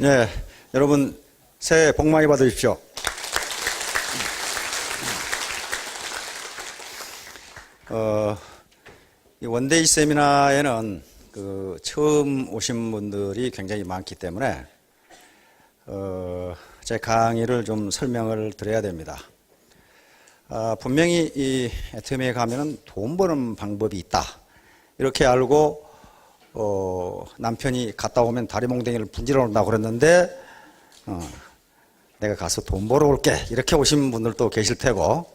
네, 여러분 새해 복 많이 받으십시오. 이 원데이 세미나에는 처음 오신 분들이 굉장히 많기 때문에 제 강의를 좀 설명을 드려야 됩니다. 분명히 이 애터미에 가면은 돈 버는 방법이 있다. 이렇게 알고 남편이 갔다 오면 다리몽댕이를 분질러 온다고 그랬는데 내가 가서 돈 벌어 올게 이렇게 오신 분들도 계실 테고,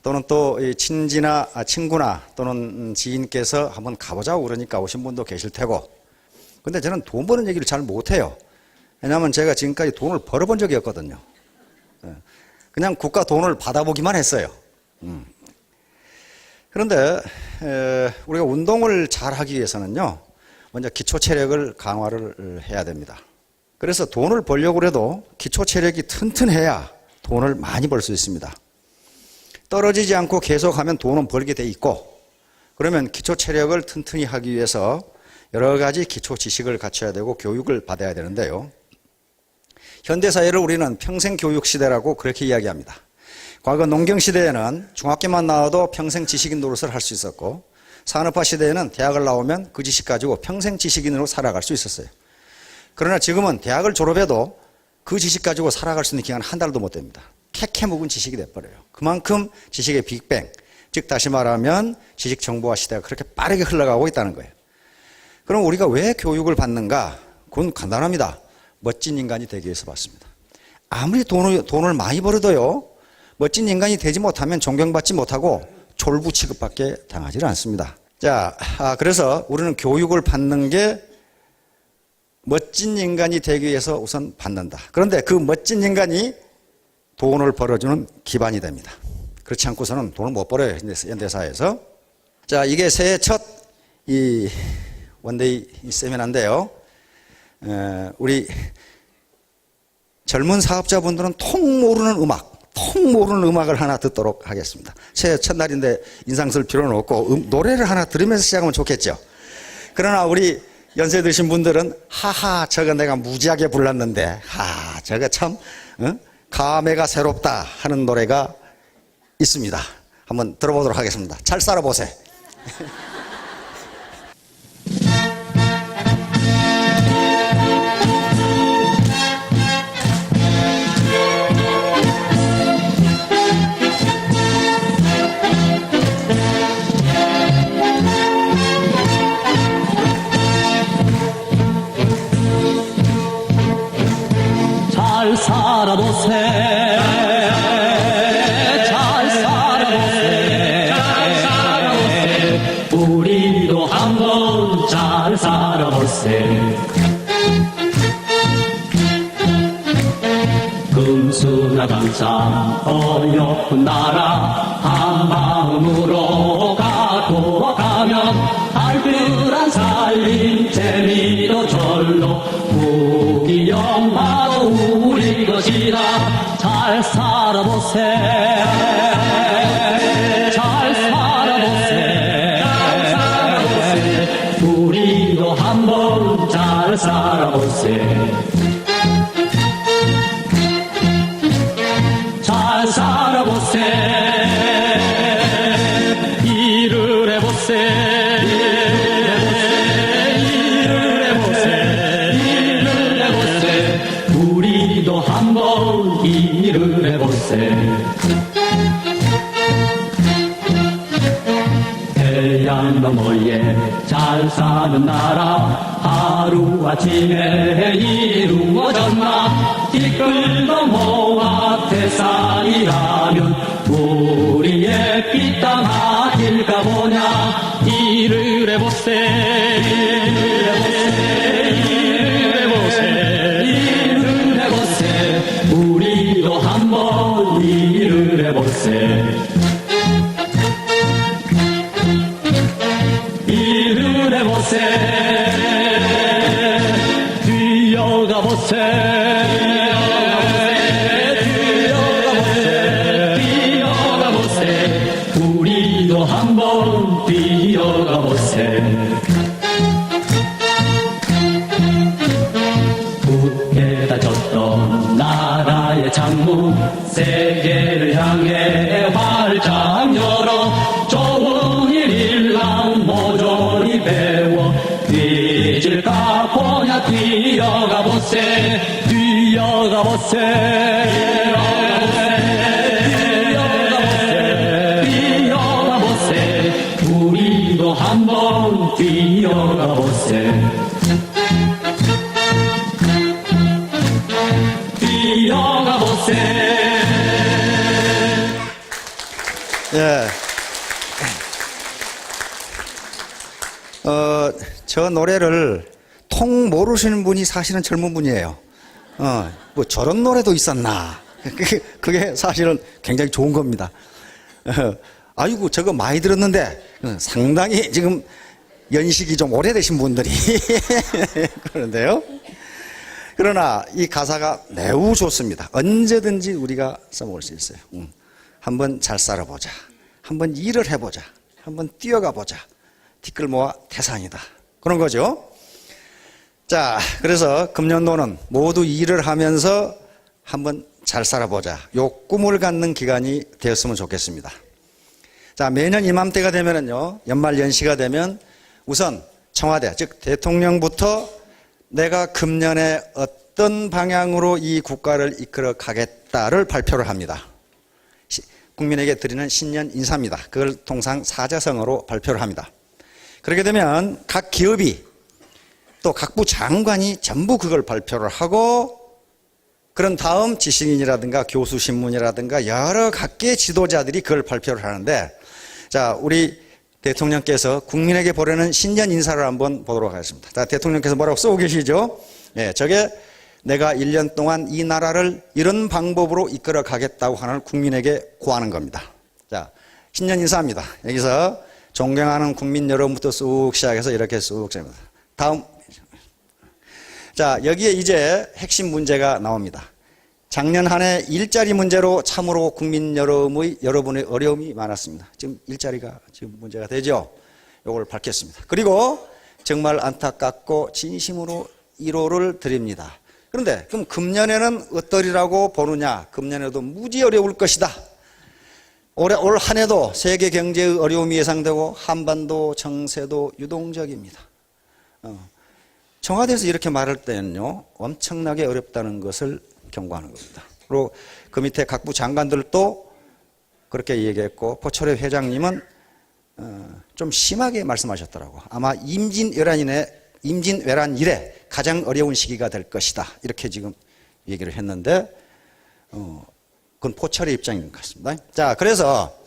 또는 또 친구나 또는 지인께서 한번 가보자고 그러니까 오신 분도 계실 테고. 근데 저는 돈 버는 얘기를 잘 못해요. 왜냐하면 제가 지금까지 돈을 벌어본 적이 없거든요. 그냥 국가 돈을 받아보기만 했어요. 그런데 우리가 운동을 잘 하기 위해서는요, 먼저 기초 체력을 강화를 해야 됩니다. 그래서 돈을 벌려고 해도 기초 체력이 튼튼해야 돈을 많이 벌 수 있습니다. 떨어지지 않고 계속하면 돈은 벌게 돼 있고, 그러면 기초 체력을 튼튼히 하기 위해서 여러 가지 기초 지식을 갖춰야 되고 교육을 받아야 되는데요. 현대사회를 우리는 평생교육 시대라고 그렇게 이야기합니다. 과거 농경시대에는 중학교만 나와도 평생 지식인 노릇을 할 수 있었고, 산업화 시대에는 대학을 나오면 그 지식 가지고 평생 지식인으로 살아갈 수 있었어요. 그러나 지금은 대학을 졸업해도 그 지식 가지고 살아갈 수 있는 기간은 한 달도 못 됩니다. 캐캐 묵은 지식이 돼버려요. 그만큼 지식의 빅뱅, 즉 다시 말하면 지식 정보화 시대가 그렇게 빠르게 흘러가고 있다는 거예요. 그럼 우리가 왜 교육을 받는가? 그건 간단합니다. 멋진 인간이 되기 위해서 받습니다. 아무리 돈을 많이 벌어도요, 멋진 인간이 되지 못하면 존경받지 못하고 졸부 취급밖에 당하지 않습니다. 자, 그래서 우리는 교육을 받는 게 멋진 인간이 되기 위해서 우선 받는다. 그런데 그 멋진 인간이 돈을 벌어주는 기반이 됩니다. 그렇지 않고서는 돈을 못 벌어요, 현대사회에서. 자, 이게 새해 첫 이 원데이 세미나인데요. 우리 젊은 사업자분들은 통 모르는 음악을 하나 듣도록 하겠습니다. 새해 첫날인데 인상 쓸 필요는 없고 노래를 하나 들으면서 시작하면 좋겠죠. 그러나 우리 연세 드신 분들은 하하 저거 내가 무지하게 불렀는데 저거 참 감회가 새롭다 하는 노래가 있습니다. 한번 들어보도록 하겠습니다. 잘 살아보세요. 잘 살아보세, 잘 살아보세, 잘 살아보세. 우리도 한번 잘 살아보세. 금수나 강산 어여쁜 나라 한 마음으로 가고 가면 알뜰한 살림 재미도 절로 부귀 영화도 우리 것이다. 잘 살아보세, 잘 살아보세, 잘 살아보세. 우리도 한번 잘 살아보세. 잘 살아보세, 일을 해보세, 일을 해보세, 일을 해보세. 우리도 한번 일을 해보세. 태양 너머에 잘 사는 나라 하루아침에 이루어졌나. 티끌도 모아 태산이라면 우리의 삐땅 아닐까 보냐. 일을 해보세, 일을 해보세, 일을 해보세. 우리도 한번 일을 해보세. 일을 해보세, 뛰어가보세, 뛰어가보세. 우리도 한번 뛰어가보세. 뛰어가보세 뛰어가보세 우리도 한번 뛰어가보세 뛰어가보세 예. 저 노래를 통 모르시는 분이 사실은 젊은 분이에요. 뭐 저런 노래도 있었나. 그게 사실은 굉장히 좋은 겁니다. 아이고, 저거 많이 들었는데 상당히 지금 연식이 좀 오래되신 분들이 그런데요. 그러나 이 가사가 매우 좋습니다. 언제든지 우리가 써먹을 수 있어요. 한번 잘 살아보자. 한번 일을 해보자. 한번 뛰어가 보자. 티끌 모아 태산이다. 그런 거죠. 자, 그래서 금년도는 모두 일을 하면서 한번 잘 살아보자. 요 꿈을 갖는 기간이 되었으면 좋겠습니다. 자, 매년 이맘때가 되면은요, 연말 연시가 되면 우선 청와대, 즉 대통령부터 내가 금년에 어떤 방향으로 이 국가를 이끌어 가겠다를 발표를 합니다. 국민에게 드리는 신년 인사입니다. 그걸 통상 사자성어로 발표를 합니다. 그렇게 되면 각 기업이 또 각부 장관이 전부 그걸 발표를 하고 그런 다음 지식인이라든가 교수 신문이라든가 여러 각계의 지도자들이 그걸 발표를 하는데 자, 우리 대통령께서 국민에게 보내는 신년 인사를 한번 보도록 하겠습니다. 자, 대통령께서 뭐라고 쓰고 계시죠? 예, 저게 내가 1년 동안 이 나라를 이런 방법으로 이끌어 가겠다고 하는 국민에게 고하는 겁니다. 자, 신년 인사입니다. 여기서 존경하는 국민 여러분부터 쑥 시작해서 이렇게 쑥 시작합니다. 다음. 자, 여기에 이제 핵심 문제가 나옵니다. 작년 한 해 일자리 문제로 참으로 국민 여러분의 어려움이 많았습니다. 지금 일자리가 지금 문제가 되죠. 이걸 밝혔습니다. 그리고 정말 안타깝고 진심으로 위로를 드립니다. 그런데 그럼 금년에는 어떠리라고 보느냐? 금년에도 무지 어려울 것이다. 올 한 해도 세계 경제의 어려움이 예상되고 한반도 정세도 유동적입니다. 청와대에서 이렇게 말할 때는요, 엄청나게 어렵다는 것을 경고하는 겁니다. 그리고 그 밑에 각부 장관들도 그렇게 얘기했고, 포철회 회장님은 좀 심하게 말씀하셨더라고. 아마 임진왜란 이래 가장 어려운 시기가 될 것이다. 이렇게 지금 얘기를 했는데, 그건 포철의 입장인 것 같습니다. 자, 그래서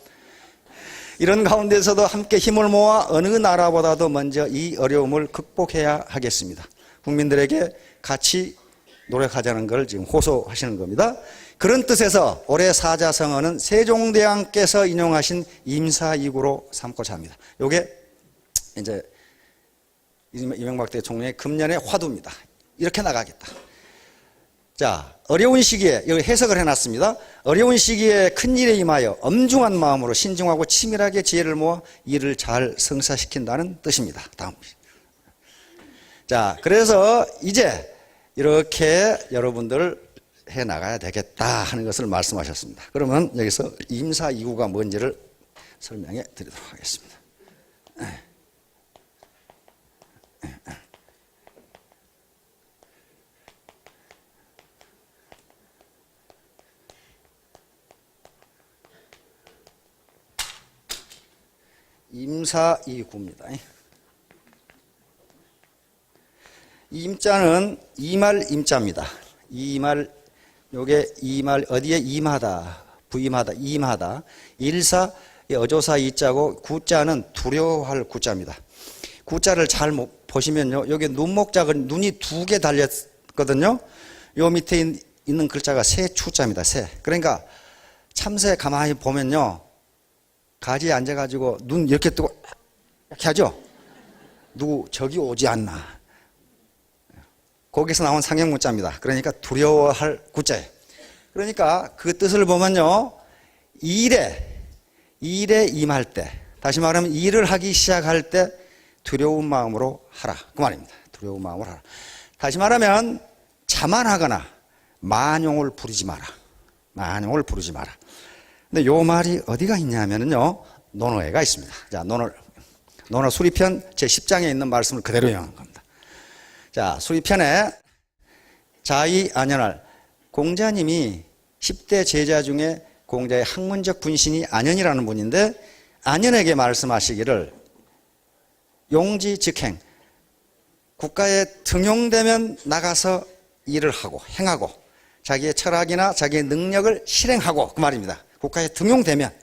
이런 가운데서도 함께 힘을 모아 어느 나라보다도 먼저 이 어려움을 극복해야 하겠습니다. 국민들에게 같이 노력하자는 걸 지금 호소하시는 겁니다. 그런 뜻에서 올해 사자성어는 세종대왕께서 인용하신 임사이구로 삼고자 합니다. 요게 이제 이명박 대통령의 금년의 화두입니다. 이렇게 나가겠다. 자, 어려운 시기에 여기 해석을 해놨습니다. 어려운 시기에 큰일에 임하여 엄중한 마음으로 신중하고 치밀하게 지혜를 모아 일을 잘 성사시킨다는 뜻입니다. 다음. 자, 그래서 이제 이렇게 여러분들 해나가야 되겠다 하는 것을 말씀하셨습니다. 그러면 여기서 임사이구가 뭔지를 설명해 드리도록 하겠습니다. 임사이구입니다. 임자는 이말 임자입니다. 이말, 요게 이말, 어디에 임하다, 부임하다, 임하다. 일사, 어조사 이자고, 구자는 두려워할 구자입니다. 구자를 잘 보시면요, 여기 눈목자가 눈이 2개 달렸거든요. 요 밑에 있는 글자가 새추자입니다. 새. 그러니까 참새 가만히 보면요, 가지에 앉아가지고 눈 이렇게 뜨고 이렇게 하죠. 누구 저기 오지 않나. 거기서 나온 상형문자입니다. 그러니까 두려워할 구자예요. 그러니까 그 뜻을 보면요, 일에 임할 때, 다시 말하면 일을 하기 시작할 때 두려운 마음으로 하라, 그 말입니다. 두려운 마음으로 하라. 다시 말하면 자만하거나 만용을 부리지 마라. 만용을 부리지 마라. 근데 요 말이 어디가 있냐면요, 논어에가 있습니다. 자, 논어 수리편 제10장에 있는 말씀을 그대로 인용한 겁니다. 자, 수리편에 자의 안연할 공자님이 10대 제자 중에 공자의 학문적 분신이 안현이라는 분인데, 안현에게 말씀하시기를 용지즉행, 국가에 등용되면 나가서 일을 하고 행하고 자기의 철학이나 자기의 능력을 실행하고, 그 말입니다. 국가에 등용되면.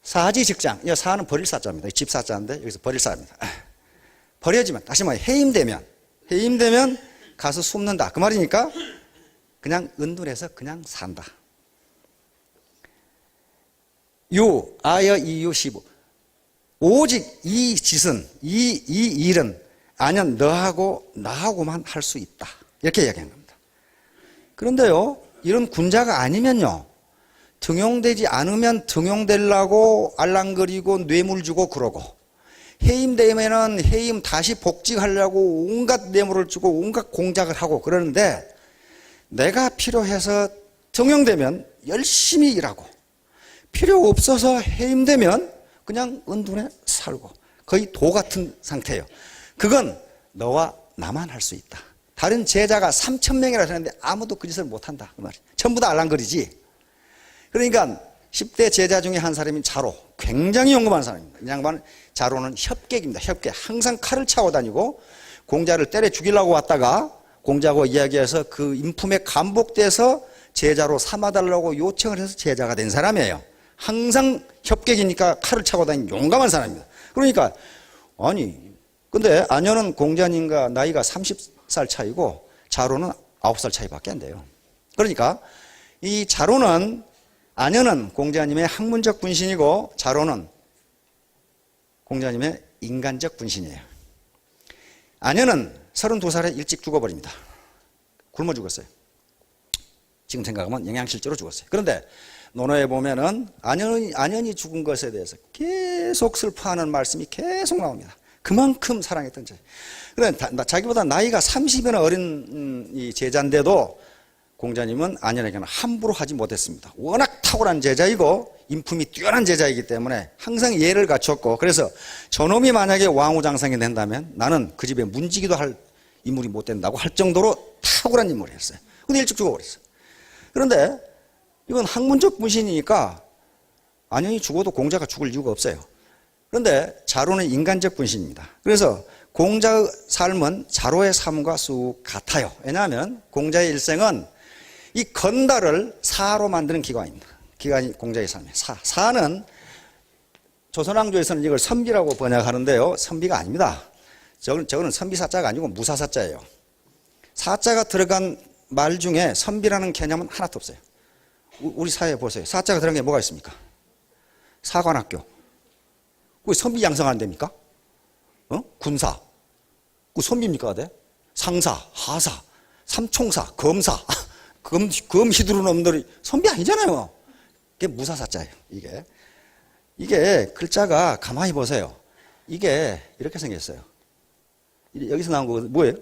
사지즉장, 이 사는 버릴 사자입니다. 집사자인데 여기서 버릴 사입니다. 버려지면, 다시 말해 해임되면 가서 숨는다, 그 말이니까 그냥 은둔해서 그냥 산다. 아여 이유 시부, 오직 이 짓은, 이 일은 안현 너하고 나하고만 할 수 있다, 이렇게 이야기한 겁니다. 그런데요, 이런 군자가 아니면요, 등용되지 않으면 등용되려고 알랑거리고 뇌물 주고 그러고, 해임되면은 해임 다시 복직하려고 온갖 뇌물을 주고 온갖 공작을 하고 그러는데, 내가 필요해서 등용되면 열심히 일하고, 필요 없어서 해임되면 그냥 은둔해 살고, 거의 도 같은 상태예요. 그건 너와 나만 할 수 있다. 다른 제자가 3,000명이라 했는데 아무도 그 짓을 못한다, 그 말이에요. 전부 다 알랑거리지. 그러니까 10대 제자 중에 한 사람인 자로, 굉장히 용감한 사람입니다. 이 양반은, 자로는 협객입니다. 협객. 항상 칼을 차고 다니고 공자를 때려 죽이려고 왔다가 공자하고 이야기해서 그 인품에 감복돼서 제자로 삼아달라고 요청을 해서 제자가 된 사람이에요. 항상 협객이니까 칼을 차고 다니는 용감한 사람입니다. 그러니까 아니, 근데 안현은 공자님과 나이가 30살 차이고 자로는 9살 차이밖에 안 돼요. 그러니까 이 자로는, 안현은 공자님의 학문적 분신이고 자로는 공자님의 인간적 분신이에요. 안현은 32살에 일찍 죽어버립니다. 굶어 죽었어요. 지금 생각하면 영양실조로 죽었어요. 그런데 논어에 보면은 안현이 죽은 것에 대해서 계속 슬퍼하는 말씀이 계속 나옵니다. 그만큼 사랑했던 자. 그런데 자기보다 나이가 30이나 어린 이 제자인데도 공자님은 안현에게는 함부로 하지 못했습니다. 워낙 탁월한 제자이고 인품이 뛰어난 제자이기 때문에 항상 예를 갖췄고, 그래서 저놈이 만약에 왕후장상이 된다면 나는 그 집에 문지기도 할 인물이 못 된다고 할 정도로 탁월한 인물이었어요. 근데 일찍 죽어버렸어요. 그런데 이건 학문적 분신이니까 안현이 죽어도 공자가 죽을 이유가 없어요. 그런데 자로는 인간적 분신입니다. 그래서 공자의 삶은 자로의 삶과 쑥 같아요. 왜냐하면 공자의 일생은 이 건달을 사로 만드는 기관입니다. 기관이 공자의 삶이에요. 사는 조선왕조에서는 이걸 선비라고 번역하는데요, 선비가 아닙니다. 저거는 선비사자가 아니고 무사사자예요. 사자가 들어간 말 중에 선비라는 개념은 하나도 없어요. 우리 사회에 보세요. 사자가 들어간 게 뭐가 있습니까? 사관학교. 그 선비 양성하는 데입니까? 군사. 그 선비입니까? 상사, 하사, 삼총사, 검사. 검 휘두르는 놈들이 선비 아니잖아요. 그게 무사사자예요. 이게 글자가 가만히 보세요. 이게 이렇게 생겼어요. 여기서 나온 거 뭐예요?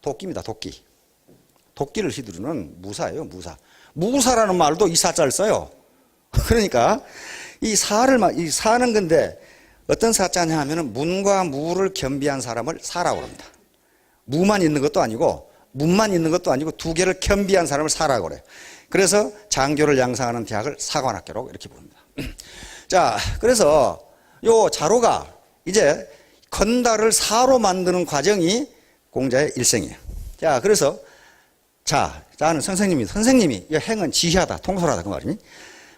도끼입니다. 도끼. 도끼를 휘두르는 무사예요. 무사라는 말도 이 사자를 써요. 그러니까 이 사는 건데 어떤 사자냐 하면은 문과 무를 겸비한 사람을 사라고 합니다. 무만 있는 것도 아니고 문만 있는 것도 아니고 두 개를 겸비한 사람을 사라고 그래요. 그래서 장교를 양성하는 대학을 사관학교라고 이렇게 부릅니다. 자, 그래서 요 자로가 이제 건달을 사로 만드는 과정이 공자의 일생이에요. 자, 그래서 자는 선생님이 이 행은 지휘하다, 통솔하다, 그 말이니.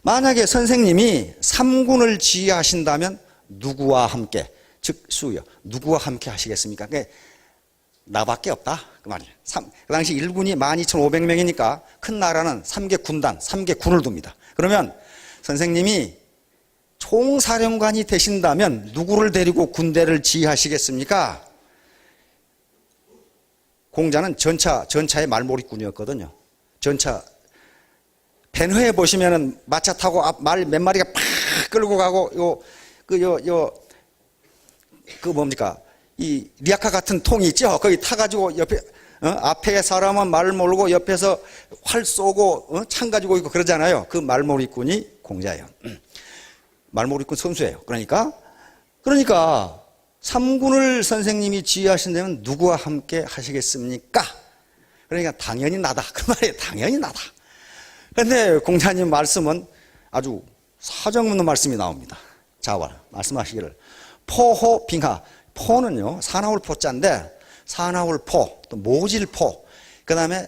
만약에 선생님이 삼군을 지휘하신다면 누구와 함께, 즉 수요, 누구와 함께 하시겠습니까? 그러니까 나밖에 없다, 그 말이에요. 그 당시 일군이 12,500명이니까 큰 나라는 3개 군단, 3개 군을 둡니다. 그러면 선생님이 총사령관이 되신다면 누구를 데리고 군대를 지휘하시겠습니까? 공자는 전차의 말몰이꾼이었거든요. 전차 벤회에 보시면은 마차 타고 말 몇 마리가 팍 끌고 가고 뭡니까? 이 리아카 같은 통이 있죠. 거기 타가지고 옆에 앞에 사람은 말 몰고 옆에서 활 쏘고 창 가지고 있고 그러잖아요. 그 말몰이꾼이 공자예요. 말몰이꾼 선수예요. 그러니까 삼군을 선생님이 지휘하신다면 누구와 함께 하시겠습니까? 그러니까 당연히 나다. 그 말이에요. 당연히 나다. 그런데 공자님 말씀은 아주 사정없는 말씀이 나옵니다. 자, 말씀하시기를 포호 빙하. 포는요, 사나울 포자인데 사나울 포, 또 모질포, 그 다음에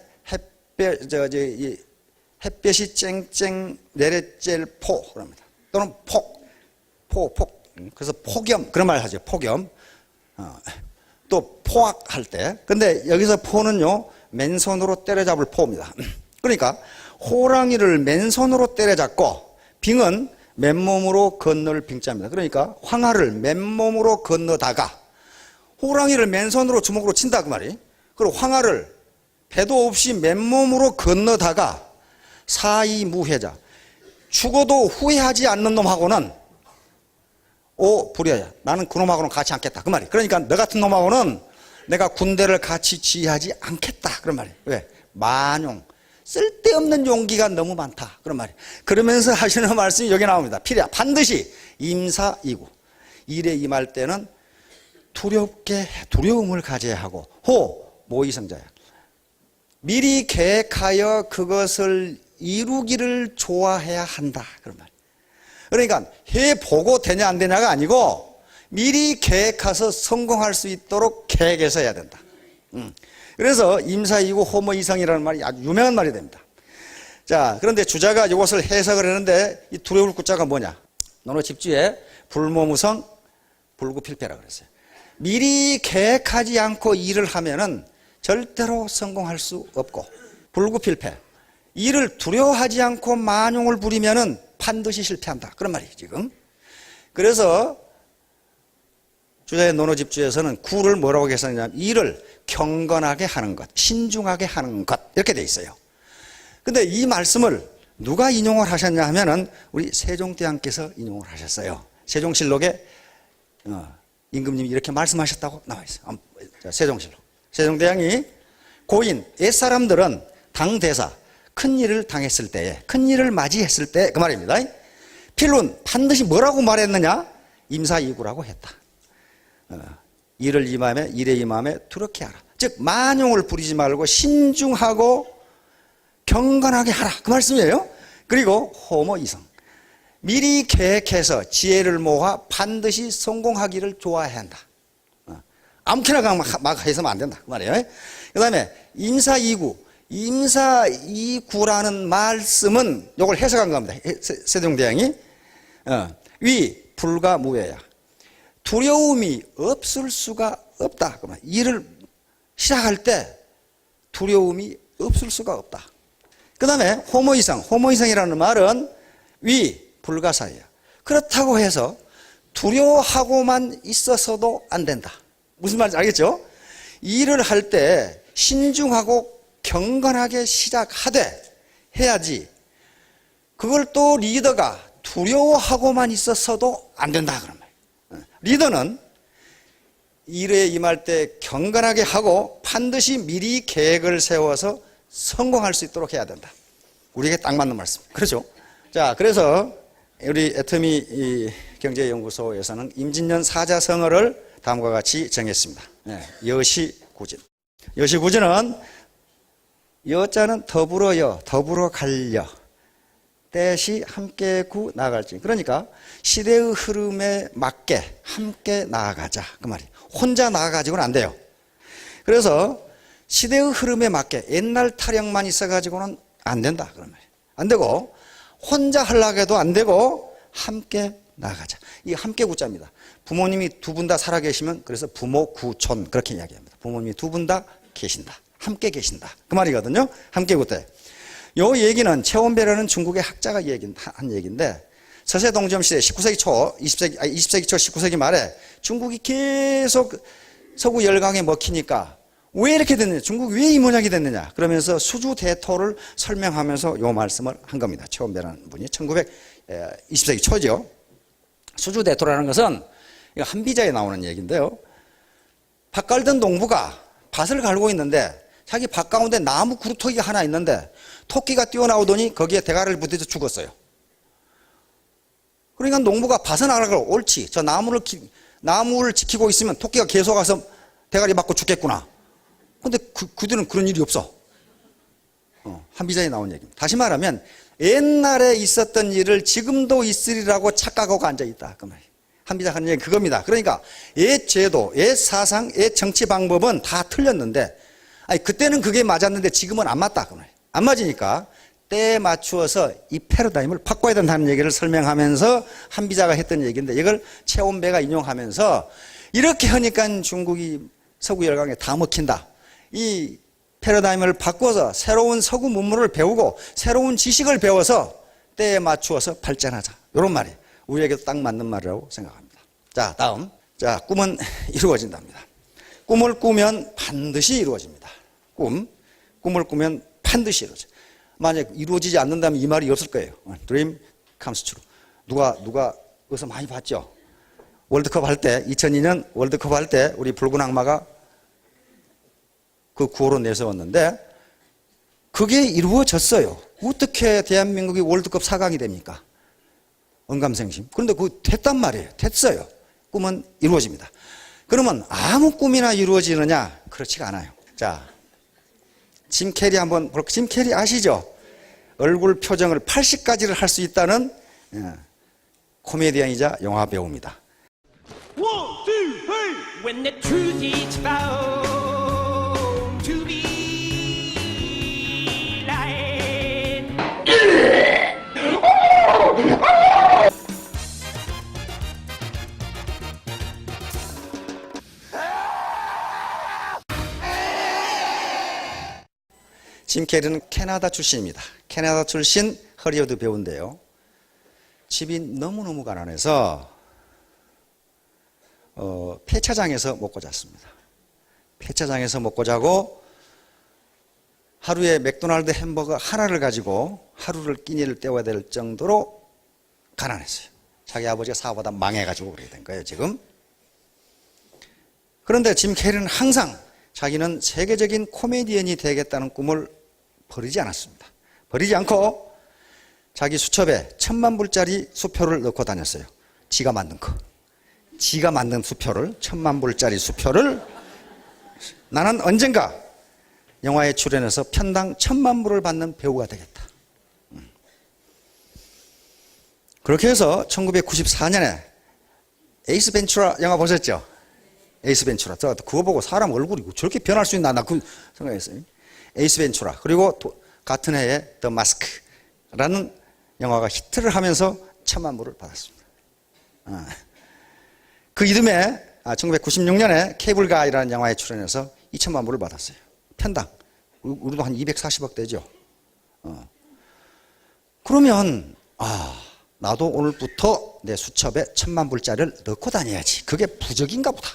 햇볕이 쨍쨍 내려질 포 그럽니다. 또는 폭. 그래서 폭염 그런 말 하죠. 폭염. 또 포악할 때. 근데 여기서 포는요, 맨손으로 때려잡을 포입니다. 그러니까 호랑이를 맨손으로 때려잡고 빙은 맨몸으로 건널 빙자입니다. 그러니까 황하를 맨몸으로 건너다가 호랑이를 맨손으로 주먹으로 친다 그 말이. 그리고 황하를 배도 없이 맨몸으로 건너다가 사이무해자, 죽어도 후회하지 않는 놈하고는 오 불효야, 나는 그놈하고는 같이 않겠다 그 말이. 그러니까 너 같은 놈하고는 내가 군대를 같이 지휘하지 않겠다 그런 말이. 왜? 만용, 쓸데없는 용기가 너무 많다 그런 말이. 그러면서 하시는 말씀이 여기 나옵니다. 필야, 반드시 임사이구, 일에 임할 때는 두려움을 가져야 하고, 호 모의성자야, 미리 계획하여 그것을 이루기를 좋아해야 한다 그런 말. 그러니까 해보고 되냐 안 되냐가 아니고 미리 계획해서 성공할 수 있도록 계획해서 해야 된다. 그래서 임사이구 호모이성이라는 말이 아주 유명한 말이 됩니다. 자, 그런데 주자가 이것을 해석을 했는데 이 두려울 구자가 뭐냐? 너는 집주에 불모무성 불구필패라 그랬어요. 미리 계획하지 않고 일을 하면은 절대로 성공할 수 없고, 불구필패, 일을 두려워하지 않고 만용을 부리면은 반드시 실패한다 그런 말이에요 지금. 그래서 주자의 논어집주에서는 구를 뭐라고 계산했냐면 일을 경건하게 하는 것, 신중하게 하는 것 이렇게 돼 있어요. 근데 이 말씀을 누가 인용을 하셨냐 하면은 우리 세종대왕께서 인용을 하셨어요. 세종실록에 임금님이 이렇게 말씀하셨다고 나와 있어요. 세종실록. 세종대왕이 고인, 옛사람들은 당대사, 큰일을 당했을 때에, 큰일을 맞이했을 때 그 말입니다. 필론 반드시 뭐라고 말했느냐? 임사이구라고 했다. 일을 임함에, 일에 임함에 두렵게 하라. 즉 만용을 부리지 말고 신중하고 경건하게 하라 그 말씀이에요. 그리고 호모이성, 미리 계획해서 지혜를 모아 반드시 성공하기를 좋아해야 한다. 아무렇게나 막 해서는 안 된다 그 말이에요. 그 다음에 임사이구, 임사이구라는 말씀은 이걸 해석한 겁니다. 세종대왕이 위 불가무외야, 두려움이 없을 수가 없다. 일을 시작할 때 두려움이 없을 수가 없다. 그 다음에 호모이성, 호모이성이라는 말은 위 불가사야, 그렇다고 해서 두려워하고만 있어서도 안 된다. 무슨 말인지 알겠죠? 일을 할 때 신중하고 경건하게 시작하되 해야지, 그걸 또 리더가 두려워하고만 있어서도 안 된다 그런 말이에요. 리더는 일에 임할 때 경건하게 하고 반드시 미리 계획을 세워서 성공할 수 있도록 해야 된다. 우리에게 딱 맞는 말씀. 그렇죠? 자, 그래서 우리 애터미 경제연구소에서는 임진년 사자성어를 다음과 같이 정했습니다. 여시구진. 여시구진은 여자는 더불어여, 더불어 갈려, 때시 함께 구 나아갈지. 그러니까 시대의 흐름에 맞게 함께 나아가자 그 말이에요. 혼자 나아가지고는 안 돼요. 그래서 시대의 흐름에 맞게 옛날 타령만 있어가지고는 안 된다 그런 말이에요. 안 되고 혼자 하려고 해도 안 되고 함께 나아가자. 이 함께 구자입니다. 부모님이 두 분 다 살아계시면 그래서 부모 구촌 그렇게 이야기합니다. 부모님이 두 분 다 계신다, 함께 계신다 그 말이거든요. 함께 구때. 요 얘기는 최원배라는 중국의 학자가 한 얘기인데, 서세동점 시대 19세기 초, 20세기 초 19세기 말에 중국이 계속 서구 열강에 먹히니까 왜 이렇게 됐느냐, 중국이 왜 이 모양이 됐느냐 그러면서 수주대토를 설명하면서 요 말씀을 한 겁니다. 최원배라는 분이 20세기 초죠. 수주대토라는 것은 한비자에 나오는 얘기인데요. 밭 갈던 농부가 밭을 갈고 있는데 자기 밭 가운데 나무 구루토기가 하나 있는데 토끼가 뛰어나오더니 거기에 대가리를 부딪혀 죽었어요. 그러니까 농부가 밭은 알아가고 옳지, 저 나무를 지키고 있으면 토끼가 계속 와서 대가리 맞고 죽겠구나. 근데 그들은 그런 일이 없어. 한비자에 나온 얘기입니다. 다시 말하면 옛날에 있었던 일을 지금도 있으리라고 착각하고 앉아있다. 그 말이에요. 한비자 하는 얘기 그겁니다. 그러니까 옛 제도, 옛 사상, 옛 정치 방법은 다 틀렸는데 아니 그때는 그게 맞았는데 지금은 안 맞다. 그 말이에요. 안 맞으니까 때에 맞추어서 이 패러다임을 바꿔야 된다는 얘기를 설명하면서 한비자가 했던 얘기인데 이걸 최원배가 인용하면서 이렇게 하니까 중국이 서구 열강에 다 먹힌다. 이 패러다임을 바꿔서 새로운 서구 문물을 배우고 새로운 지식을 배워서 때에 맞추어서 발전하자. 이런 말이 우리에게도 딱 맞는 말이라고 생각합니다. 자, 다음. 자, 꿈은 이루어진답니다. 꿈을 꾸면 반드시 이루어집니다. 꿈을 꾸면 반드시 이루어져. 만약 이루어지지 않는다면 이 말이 없을 거예요. Dream comes true. 누가 어디서 많이 봤죠? 월드컵 할 때, 2002년 월드컵 할 때 우리 붉은 악마가 그 구호로 내세웠는데 그게 이루어졌어요. 어떻게 대한민국이 월드컵 4강이 됩니까? 언감생심. 그런데 그거 됐단 말이에요. 됐어요. 꿈은 이루어집니다. 그러면 아무 꿈이나 이루어지느냐? 그렇지가 않아요. 자, 짐 캐리 한번 볼까요? 짐 캐리 아시죠? 얼굴 표정을 80가지를 할 수 있다는 코미디언이자 영화 배우입니다. One, two, three. When the truth is found to be lying. 짐 캐리는 캐나다 출신입니다. 캐나다 출신 허리우드 배우인데요. 집이 너무너무 가난해서 폐차장에서 먹고 잤습니다. 폐차장에서 먹고 자고 하루에 맥도날드 햄버거 하나를 가지고 하루를 끼니를 때워야 될 정도로 가난했어요. 자기 아버지가 사업하다 망해가지고 그렇게 된 거예요, 지금. 그런데 짐 캐리는 항상 자기는 세계적인 코미디언이 되겠다는 꿈을 버리지 않았습니다. 버리지 않고 자기 수첩에 1,000만 불짜리 수표를 넣고 다녔어요. 지가 만든 거. 지가 만든 수표를 1,000만 불짜리 수표를 나는 언젠가 영화에 출연해서 편당 1,000만 불을 받는 배우가 되겠다. 그렇게 해서 1994년에 에이스 벤츄라 영화 보셨죠? 에이스 벤츄라. 저 그거 보고 사람 얼굴이 저렇게 변할 수 있나 나 그 생각했어요. 에이스 벤츄라. 그리고 같은 해에 더 마스크라는 영화가 히트를 하면서 1,000만 불을 받았습니다. 그 이듬해 1996년에 케이블가이라는 영화에 출연해서 2,000만 불을 받았어요. 편당. 우리도 한 240억 되죠. 그러면 나도 오늘부터 내 수첩에 1,000만 불짜리를 넣고 다녀야지. 그게 부적인가 보다.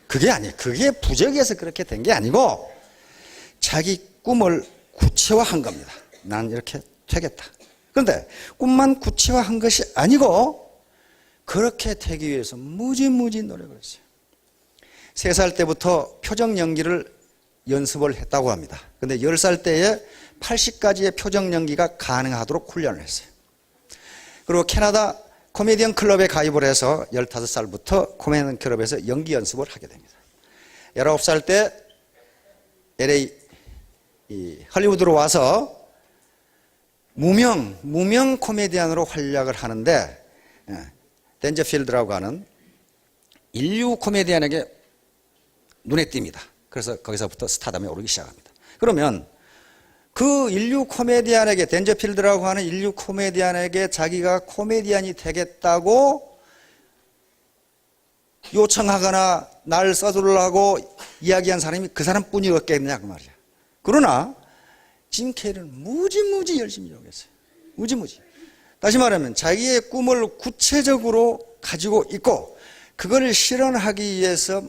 그게 아니에요. 그게 부적에서 그렇게 된 게 아니고 자기 꿈을 구체화한 겁니다. 난 이렇게 되겠다. 그런데 꿈만 구체화한 것이 아니고 그렇게 되기 위해서 무지무지 노력을 했어요. 3살 때부터 표정 연기를 연습을 했다고 합니다. 그런데 10살 때에 80가지의 표정 연기가 가능하도록 훈련을 했어요. 그리고 캐나다 코미디언 클럽에 가입을 해서 15살부터 코미디언 클럽에서 연기 연습을 하게 됩니다. 19살 때 LA 헐리우드로 와서 무명 코미디언으로 활약을 하는데 댄저필드라고 하는 인류 코미디언에게 눈에 띕니다. 그래서 거기서부터 스타덤에 오르기 시작합니다. 그러면 그 인류 코미디언에게 댄저필드라고 하는 인류 코미디언에게 자기가 코미디언이 되겠다고 요청하거나 날 써주려고 이야기한 사람이 그 사람뿐이었겠느냐 그 말이야. 그러나 짐 캐리는 무지무지 열심히 노력했어요. 무지무지. 다시 말하면 자기의 꿈을 구체적으로 가지고 있고 그걸 실현하기 위해서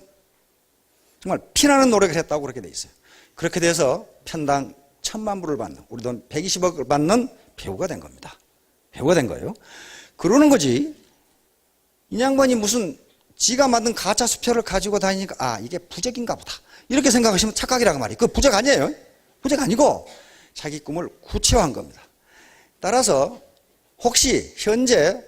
정말 피나는 노력을 했다고 그렇게 돼 있어요. 그렇게 돼서 편당 1,000만 불을 받는, 우리 돈 120억을 받는 배우가 된 겁니다. 배우가 된 거예요. 그러는 거지. 이 양반이 무슨 지가 만든 가짜 수표를 가지고 다니니까 이게 부적인가 보다. 이렇게 생각하시면 착각이라고 말이에요. 그거 부적 아니에요. 부적 아니고 자기 꿈을 구체화한 겁니다. 따라서 혹시 현재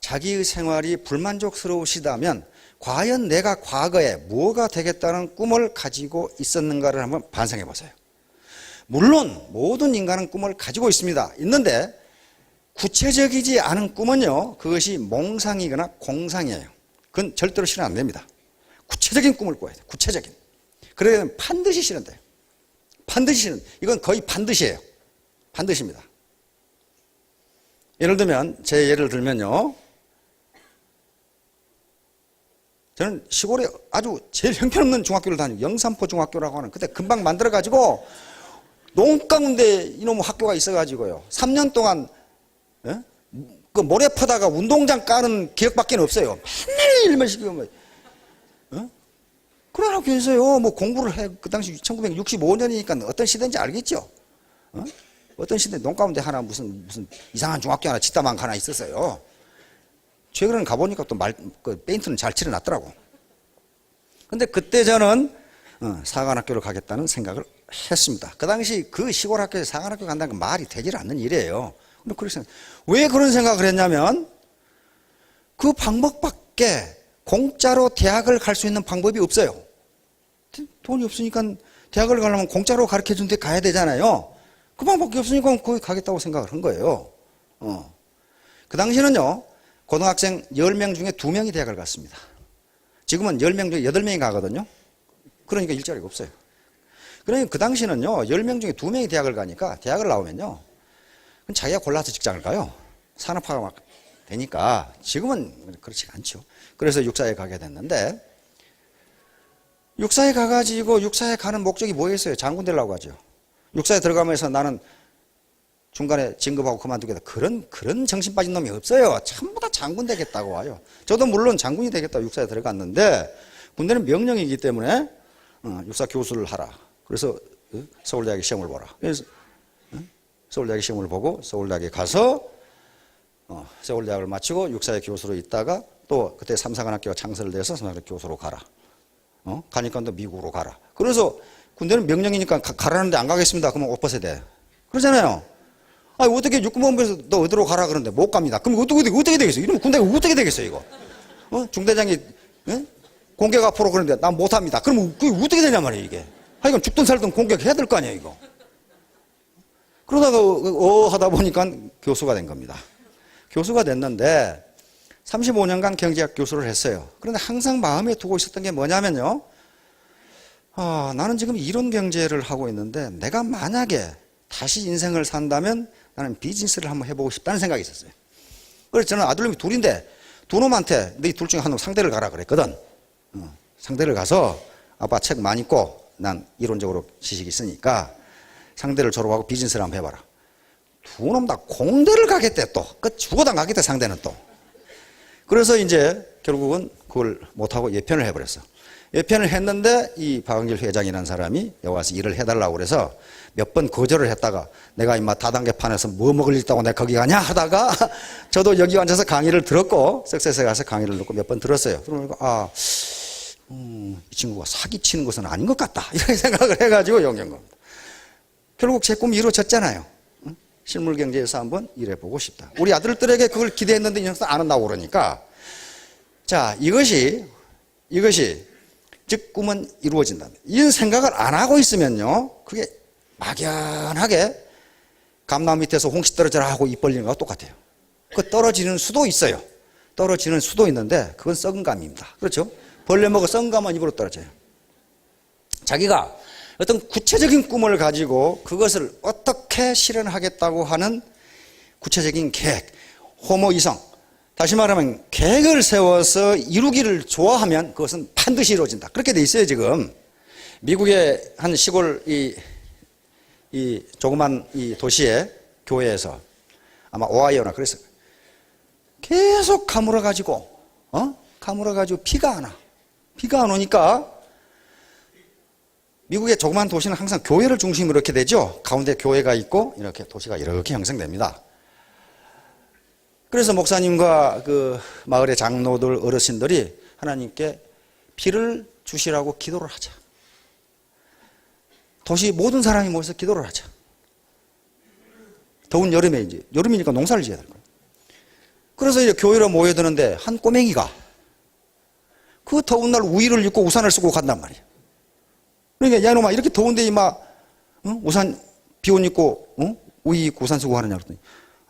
자기의 생활이 불만족스러우시다면 과연 내가 과거에 뭐가 되겠다는 꿈을 가지고 있었는가를 한번 반성해 보세요. 물론 모든 인간은 꿈을 가지고 있습니다. 있는데 구체적이지 않은 꿈은요, 그것이 몽상이거나 공상이에요. 그건 절대로 실현 안 됩니다. 구체적인 꿈을 꿔야 돼요. 구체적인. 그래야 반드시 실현돼요. 반드시 실현. 이건 거의 반드시예요. 반드시입니다. 예를 들면, 제 예를 들면요, 저는 시골에 아주 제일 형편없는 중학교를 다니고 영산포 중학교라고 하는, 그때 금방 만들어가지고 농 가운데 이놈 학교가 있어가지고요, 3년 동안 그 모래 퍼다가 운동장 까는 기억밖에 없어요. 맨날 일만 시키고 그런 학교에서요, 뭐 공부를 해. 그 당시 1965년이니까 어떤 시대인지 알겠죠? 어떤 시대, 농 가운데 하나 무슨 이상한 중학교 하나 짓다만 하나 있었어요. 최근에 가보니까 또 페인트는 잘 칠해놨더라고. 근데 그때 저는 사관학교를 가겠다는 생각을 했습니다. 그 당시 그 시골 학교에 사관학교 간다는 건 말이 되질 않는 일이에요. 근데 왜 그런 생각을 했냐면, 그 방법밖에 공짜로 대학을 갈 수 있는 방법이 없어요. 돈이 없으니까 대학을 가려면 공짜로 가르쳐 준 데 가야 되잖아요. 그 방법밖에 없으니까 거기 가겠다고 생각을 한 거예요. 그 당시는요, 고등학생 10명 중에 2명이 대학을 갔습니다. 지금은 10명 중에 8명이 가거든요. 그러니까 일자리가 없어요. 그러니까 그 당시는요, 10명 중에 2명이 대학을 가니까, 대학을 나오면요, 자기가 골라서 직장을 가요. 산업화가 막 되니까. 지금은 그렇지 않죠. 그래서 육사에 가게 됐는데, 육사에 가가지고, 육사에 가는 목적이 뭐였어요? 장군 되려고 하죠. 육사에 들어가면서 나는 중간에 진급하고 그만두겠다, 그런 정신 빠진 놈이 없어요. 전부 다 장군 되겠다고 와요. 저도 물론 장군이 되겠다고 육사에 들어갔는데, 군대는 명령이기 때문에 육사 교수를 하라. 그래서 서울대학에 시험을 보라. 그래서 서울대학에 시험을 보고 서울대학에 가서 서울대학을 마치고 육사의 교수로 있다가, 또 그때 삼사관학교가 창설돼서 삼사관학교 교수로 가라. 가니까 또 미국으로 가라. 그래서 군대는 명령이니까 가라는데 안 가겠습니다. 그러면 옷 벗어야 돼. 그러잖아요. 아니, 어떻게 육군본부에서 너 어디로 가라 그러는데 못 갑니다. 그럼 어떻게 되겠어? 이러면 군대가 어떻게 되겠어, 이거? 중대장이 공격 앞으로 그러는데 난 못 합니다. 그러면 그게 어떻게 되냐 말이에요, 이게. 하여간 죽든 살든 공격해야 될 거 아니에요, 이거. 그러다가 하다 보니까 교수가 된 겁니다. 교수가 됐는데 35년간 경제학 교수를 했어요. 그런데 항상 마음에 두고 있었던 게 뭐냐면요, 나는 지금 이론 경제를 하고 있는데 내가 만약에 다시 인생을 산다면 나는 비즈니스를 한번 해보고 싶다는 생각이 있었어요. 그래서 저는 아들놈이 둘인데 두 놈한테 너희 둘 중에 한 놈 상대를 가라 그랬거든. 상대를 가서 아빠 책 많이 읽고 난 이론적으로 지식이 있으니까 상대를 졸업하고 비즈니스를 한번 해봐라. 두 놈 다 공대를 가겠대, 또. 죽어도 안 가겠대, 상대는 또. 그래서 이제 결국은 그걸 못하고 예편을 해버렸어. 예편을 했는데 이 박은길 회장이라는 사람이 여기 와서 일을 해달라고 그래서 몇 번 거절을 했다가, 내가 임마 다단계판에서 뭐 먹을 일 있다고 내가 거기 가냐 하다가 저도 여기 앉아서 강의를 들었고, 석세스에 가서 강의를 듣고 몇 번 들었어요. 그러니까 이 친구가 사기치는 것은 아닌 것 같다, 이렇게 생각을 해가지고 용기한 겁니다. 결국 제 꿈이 이루어졌잖아요. 실물경제에서 한번 일해보고 싶다. 우리 아들들에게 그걸 기대했는데 이 녀석 안 한다고 그러니까, 자, 이것이 즉 꿈은 이루어진다. 이런 생각을 안 하고 있으면요, 그게 막연하게 감나무 밑에서 홍시 떨어져라 하고 입 벌리는 거와 똑같아요. 그 떨어지는 수도 있어요. 떨어지는 수도 있는데 그건 썩은 감입니다. 그렇죠? 벌레 먹어 썩은 감은 입으로 떨어져요. 자기가 어떤 구체적인 꿈을 가지고 그것을 어떻게 실현하겠다고 하는 구체적인 계획, 호모이성, 다시 말하면 계획을 세워서 이루기를 좋아하면 그것은 반드시 이루어진다. 그렇게 돼 있어요, 지금. 미국의 한 시골 이 조그만 이 도시의 교회에서, 아마 오하이오나 그래서 계속 가물어가지고 피가 안 와. 비가 안 오니까 미국의 조그만 도시는 항상 교회를 중심으로 이렇게 되죠. 가운데 교회가 있고 이렇게 도시가 이렇게 형성됩니다. 그래서 목사님과 그 마을의 장로들, 어르신들이 하나님께 비를 주시라고 기도를 하자. 도시 모든 사람이 모여서 기도를 하자. 더운 여름에 이제 여름이니까 농사를 지어야 될 거예요. 그래서 이제 교회로 모여드는데 한 꼬맹이가 그 더운 날 우의를 입고 우산을 쓰고 간단 말이에요. 그러니까 야 이놈아, 이렇게 더운데 이마 우산 비 옷 입고 우이 입고 우산 쓰고 하느냐 그랬더니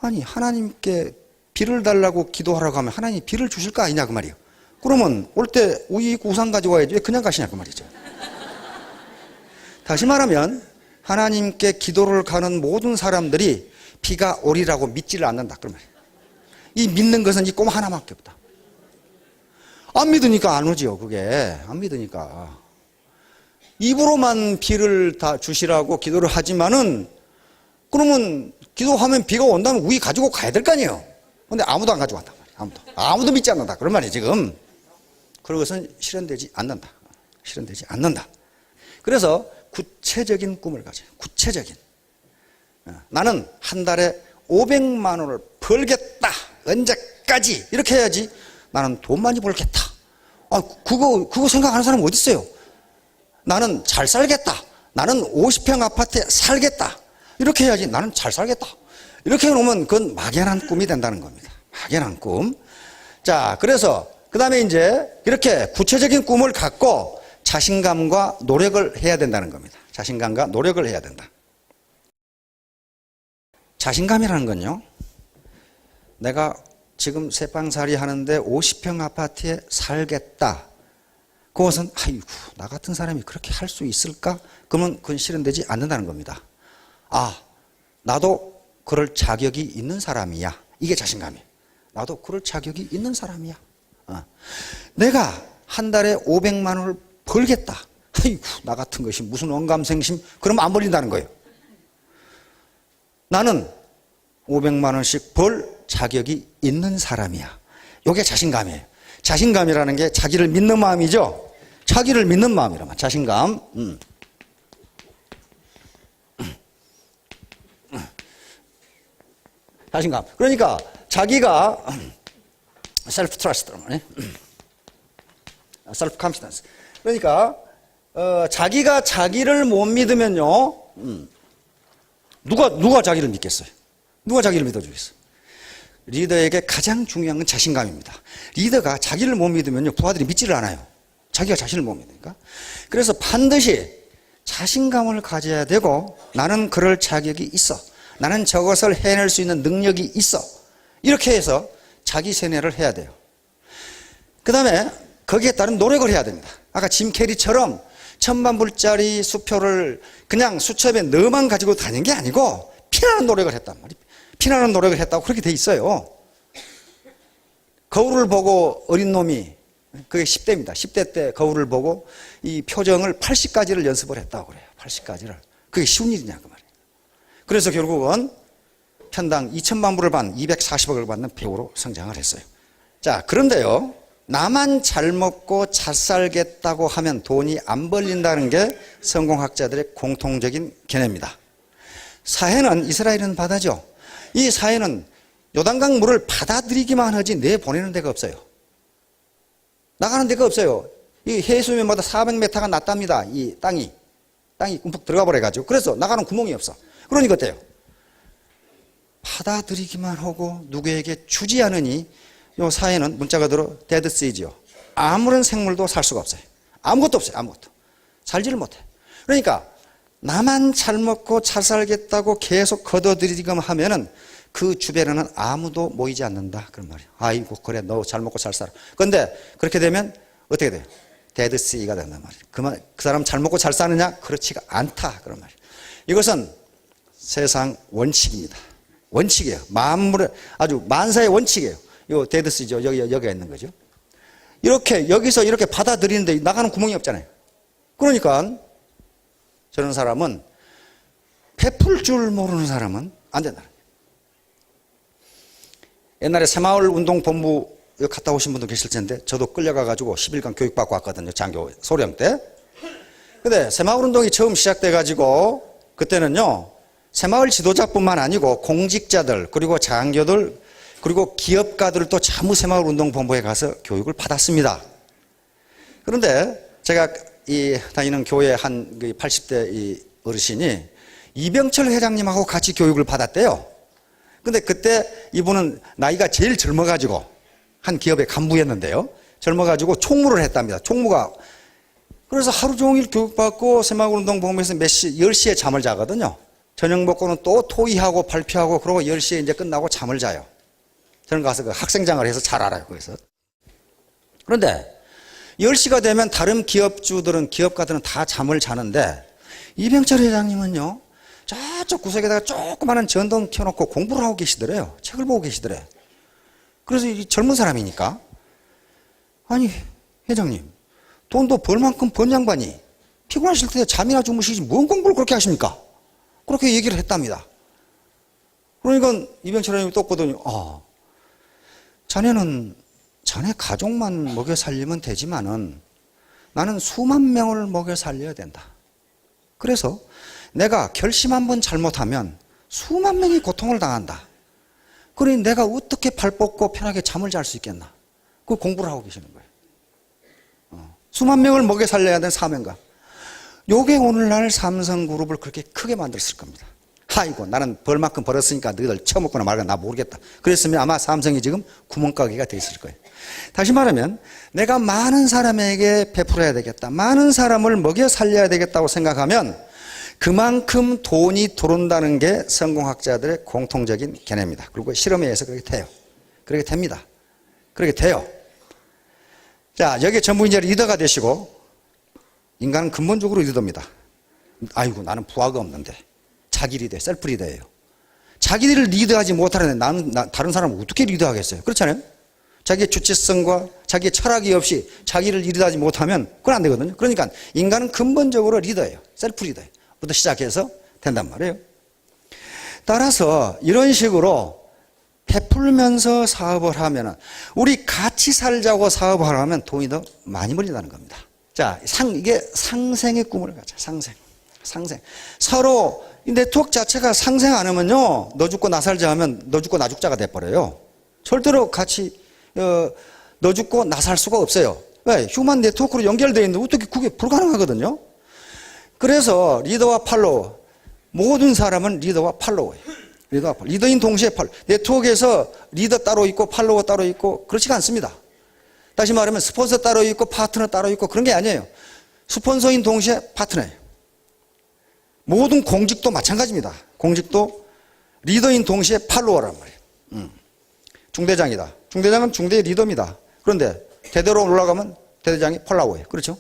아니 하나님께 비를 달라고 기도하라고 하면 하나님이 비를 주실 거 아니냐 그 말이에요. 그러면 올 때 우이 입고 우산 가지고 와야지 왜 그냥 가시냐 그 말이죠. 다시 말하면 하나님께 기도를 가는 모든 사람들이 비가 오리라고 믿지를 않는다 그 말이에요. 이 믿는 것은 이 꼬마 하나밖에 없다. 안 믿으니까 안 오지요. 그게 안 믿으니까 입으로만 비를 다 주시라고 기도를 하지만은 그러면 기도하면 비가 온다면 우리 가지고 가야 될 거 아니에요. 근데 아무도 안 가지고 간단 말이에요. 아무도 믿지 않는다 그런 말이에요 지금. 그런 것은 실현되지 않는다. 실현되지 않는다. 그래서 구체적인 꿈을 가져요. 구체적인. 나는 한 달에 500만 원을 벌겠다. 언제까지 이렇게 해야지 나는 돈 많이 벌겠다. 그거 생각하는 사람은 어디 있어요? 나는 잘 살겠다. 나는 50평 아파트에 살겠다. 이렇게 해야지 나는 잘 살겠다. 이렇게 해놓으면 그건 막연한 꿈이 된다는 겁니다. 막연한 꿈. 자, 그래서 그 다음에 이제 이렇게 구체적인 꿈을 갖고 자신감과 노력을 해야 된다는 겁니다. 자신감과 노력을 해야 된다. 자신감이라는 건요, 내가 지금 새빵살이 하는데 50평 아파트에 살겠다. 그것은 아이고 나 같은 사람이 그렇게 할 수 있을까? 그러면 그건 실현되지 않는다는 겁니다. 나도 그럴 자격이 있는 사람이야. 이게 자신감이에요. 나도 그럴 자격이 있는 사람이야. 내가 한 달에 500만 원을 벌겠다. 아이고 나 같은 것이 무슨 언감생심. 그러면 안 벌린다는 거예요. 나는 500만 원씩 벌 자격이 있는 사람이야. 이게 자신감이에요. 자신감이라는 게 자기를 믿는 마음이죠. 자기를 믿는 마음이라면 자신감. 자신감. 그러니까 자기가 셀프 트러스트, 셀프 컨피던스. 그러니까 자기가 자기를 못 믿으면요, 누가 자기를 믿겠어요? 누가 자기를 믿어주겠어요? 리더에게 가장 중요한 건 자신감입니다. 리더가 자기를 못 믿으면요, 부하들이 믿지를 않아요. 자기가 자신을 못 믿으니까. 그래서 반드시 자신감을 가져야 되고, 나는 그럴 자격이 있어. 나는 저것을 해낼 수 있는 능력이 있어. 이렇게 해서 자기 세뇌를 해야 돼요. 그 다음에 거기에 따른 노력을 해야 됩니다. 아까 짐 캐리처럼 1000만불짜리 수표를 그냥 수첩에 넣어만 가지고 다닌 게 아니고 피나는 노력을 했단 말이에요. 피나는 노력을 했다고 그렇게 돼 있어요. 거울을 보고 어린 놈이, 그게 10대입니다. 10대 때 거울을 보고 이 표정을 80가지를 연습을 했다고 그래요. 80가지를. 그게 쉬운 일이냐 그 말이에요. 그래서 결국은 편당 2000만 불을 받는 240억을 받는 배우로 성장을 했어요. 자, 그런데요, 나만 잘 먹고 잘 살겠다고 하면 돈이 안 벌린다는 게 성공학자들의 공통적인 견해입니다. 사해는 이스라엘은 바다죠. 이 사해는 요단강 물을 받아들이기만 하지 내보내는 데가 없어요. 나가는 데가 없어요. 이 해수면마다 400m가 낮답니다. 이 땅이 움푹 들어가 버려가지고. 그래서 나가는 구멍이 없어. 그러니까 어때요? 받아들이기만 하고 누구에게 주지 않으니 요 사해는 문자가 들어 데드시지요. 아무런 생물도 살 수가 없어요. 아무것도 없어요. 아무것도. 살지를 못해. 그러니까 나만 잘 먹고 잘 살겠다고 계속 걷어들이기만 하면은 그 주변에는 아무도 모이지 않는다. 그런 말이에요. 아이고 그래 너 잘 먹고 잘 살아. 그런데 그렇게 되면 어떻게 돼요? 데드시가 된단 말이에요. 그 사람 잘 먹고 잘 사느냐? 그렇지가 않다. 그런 말이에요. 이것은 세상 원칙입니다. 원칙이에요. 만물의 아주 만사의 원칙이에요. 요 데드시죠. 여기가 있는 거죠. 이렇게 여기서 이렇게 받아들이는데 나가는 구멍이 없잖아요. 그러니까 저런 사람은 베풀 줄 모르는 사람은 안 된다. 옛날에 새마을 운동본부 갔다 오신 분도 계실 텐데 저도 끌려가가지고 10일간 교육받고 왔거든요. 장교 소령 때. 근데 새마을 운동이 처음 시작돼가지고 그때는요, 새마을 지도자뿐만 아니고 공직자들 그리고 장교들 그리고 기업가들도 전부 새마을 운동본부에 가서 교육을 받았습니다. 그런데 제가 다니는 교회 한 80대 이 어르신이 이병철 회장님하고 같이 교육을 받았대요. 근데 그때 이분은 나이가 제일 젊어가지고 한 기업의 간부였는데요. 젊어가지고 총무를 했답니다. 총무가. 그래서 하루 종일 교육받고 새마을운동본부에서 10시에 잠을 자거든요. 저녁 먹고는 또 토의하고 발표하고 그러고 10시에 이제 끝나고 잠을 자요. 저는 가서 그 학생장을 해서 잘 알아요. 거기서. 그런데 10시가 되면 다른 기업주들은, 기업가들은 다 잠을 자는데 이병철 회장님은요, 저쪽 구석에다가 조그마한 전등 켜놓고 공부를 하고 계시더래요. 책을 보고 계시더래. 그래서 이 젊은 사람이니까, 아니, 회장님, 돈도 벌 만큼 번 양반이 피곤하실 때 잠이나 주무시지 뭔 공부를 그렇게 하십니까? 그렇게 얘기를 했답니다. 그러니까 이병철 회장님이 또 보더니, 자네는 자네 가족만 먹여 살리면 되지만은 나는 수만 명을 먹여 살려야 된다. 그래서 내가 결심 한번 잘못하면 수만 명이 고통을 당한다. 그러니 내가 어떻게 발 뻗고 편하게 잠을 잘 수 있겠나? 그 공부를 하고 계시는 거예요. 수만 명을 먹여 살려야 되는 사명감. 요게 오늘날 삼성그룹을 그렇게 크게 만들었을 겁니다. 아이고, 나는 벌만큼 벌었으니까 너희들 처먹거나 말거나 나 모르겠다. 그랬으면 아마 삼성이 지금 구멍가게가 돼 있을 거예요. 다시 말하면 내가 많은 사람에게 베풀어야 되겠다, 많은 사람을 먹여 살려야 되겠다고 생각하면 그만큼 돈이 들어온다는 게 성공학자들의 공통적인 개념입니다. 그리고 실험에 의해서 그렇게 돼요. 그렇게 됩니다. 그렇게 돼요. 자, 여기에 전부 이제 리더가 되시고, 인간은 근본적으로 리더입니다. 아이고, 나는 부하가 없는데. 자기 리더, 셀프 리더예요. 자기를 리드하지 못하는데 나는 다른 사람을 어떻게 리드하겠어요? 그렇잖아요? 자기의 주체성과 자기의 철학이 없이 자기를 리드하지 못하면 그건 안 되거든요. 그러니까 인간은 근본적으로 리더예요. 셀프 리더예요. 부터 시작해서 된단 말이에요. 따라서 이런 식으로 베풀면서 사업을 하면은, 우리 같이 살자고 사업을 하면 돈이 더 많이 벌린다는 겁니다. 자, 이게 상생의 꿈을 가자. 상생. 서로 이 네트워크 자체가 상생 안 하면요, 너 죽고 나 살자 하면 너 죽고 나 죽자가 돼버려요. 절대로 같이 너 죽고 나 살 수가 없어요. 왜? 휴먼 네트워크로 연결되어 있는데 어떻게 그게 불가능하거든요. 그래서 리더와 팔로워, 모든 사람은 리더와 팔로워예요. 리더인 동시에 팔로워. 네트워크에서 리더 따로 있고 팔로워 따로 있고 그렇지가 않습니다. 다시 말하면 스폰서 따로 있고 파트너 따로 있고 그런 게 아니에요. 스폰서인 동시에 파트너예요. 모든 공직도 마찬가지입니다. 공직도 리더인 동시에 팔로워란 말이에요. 중대장이다. 중대장은 중대의 리더입니다. 그런데 대대로 올라가면 대대장이 팔로워예요. 그렇죠?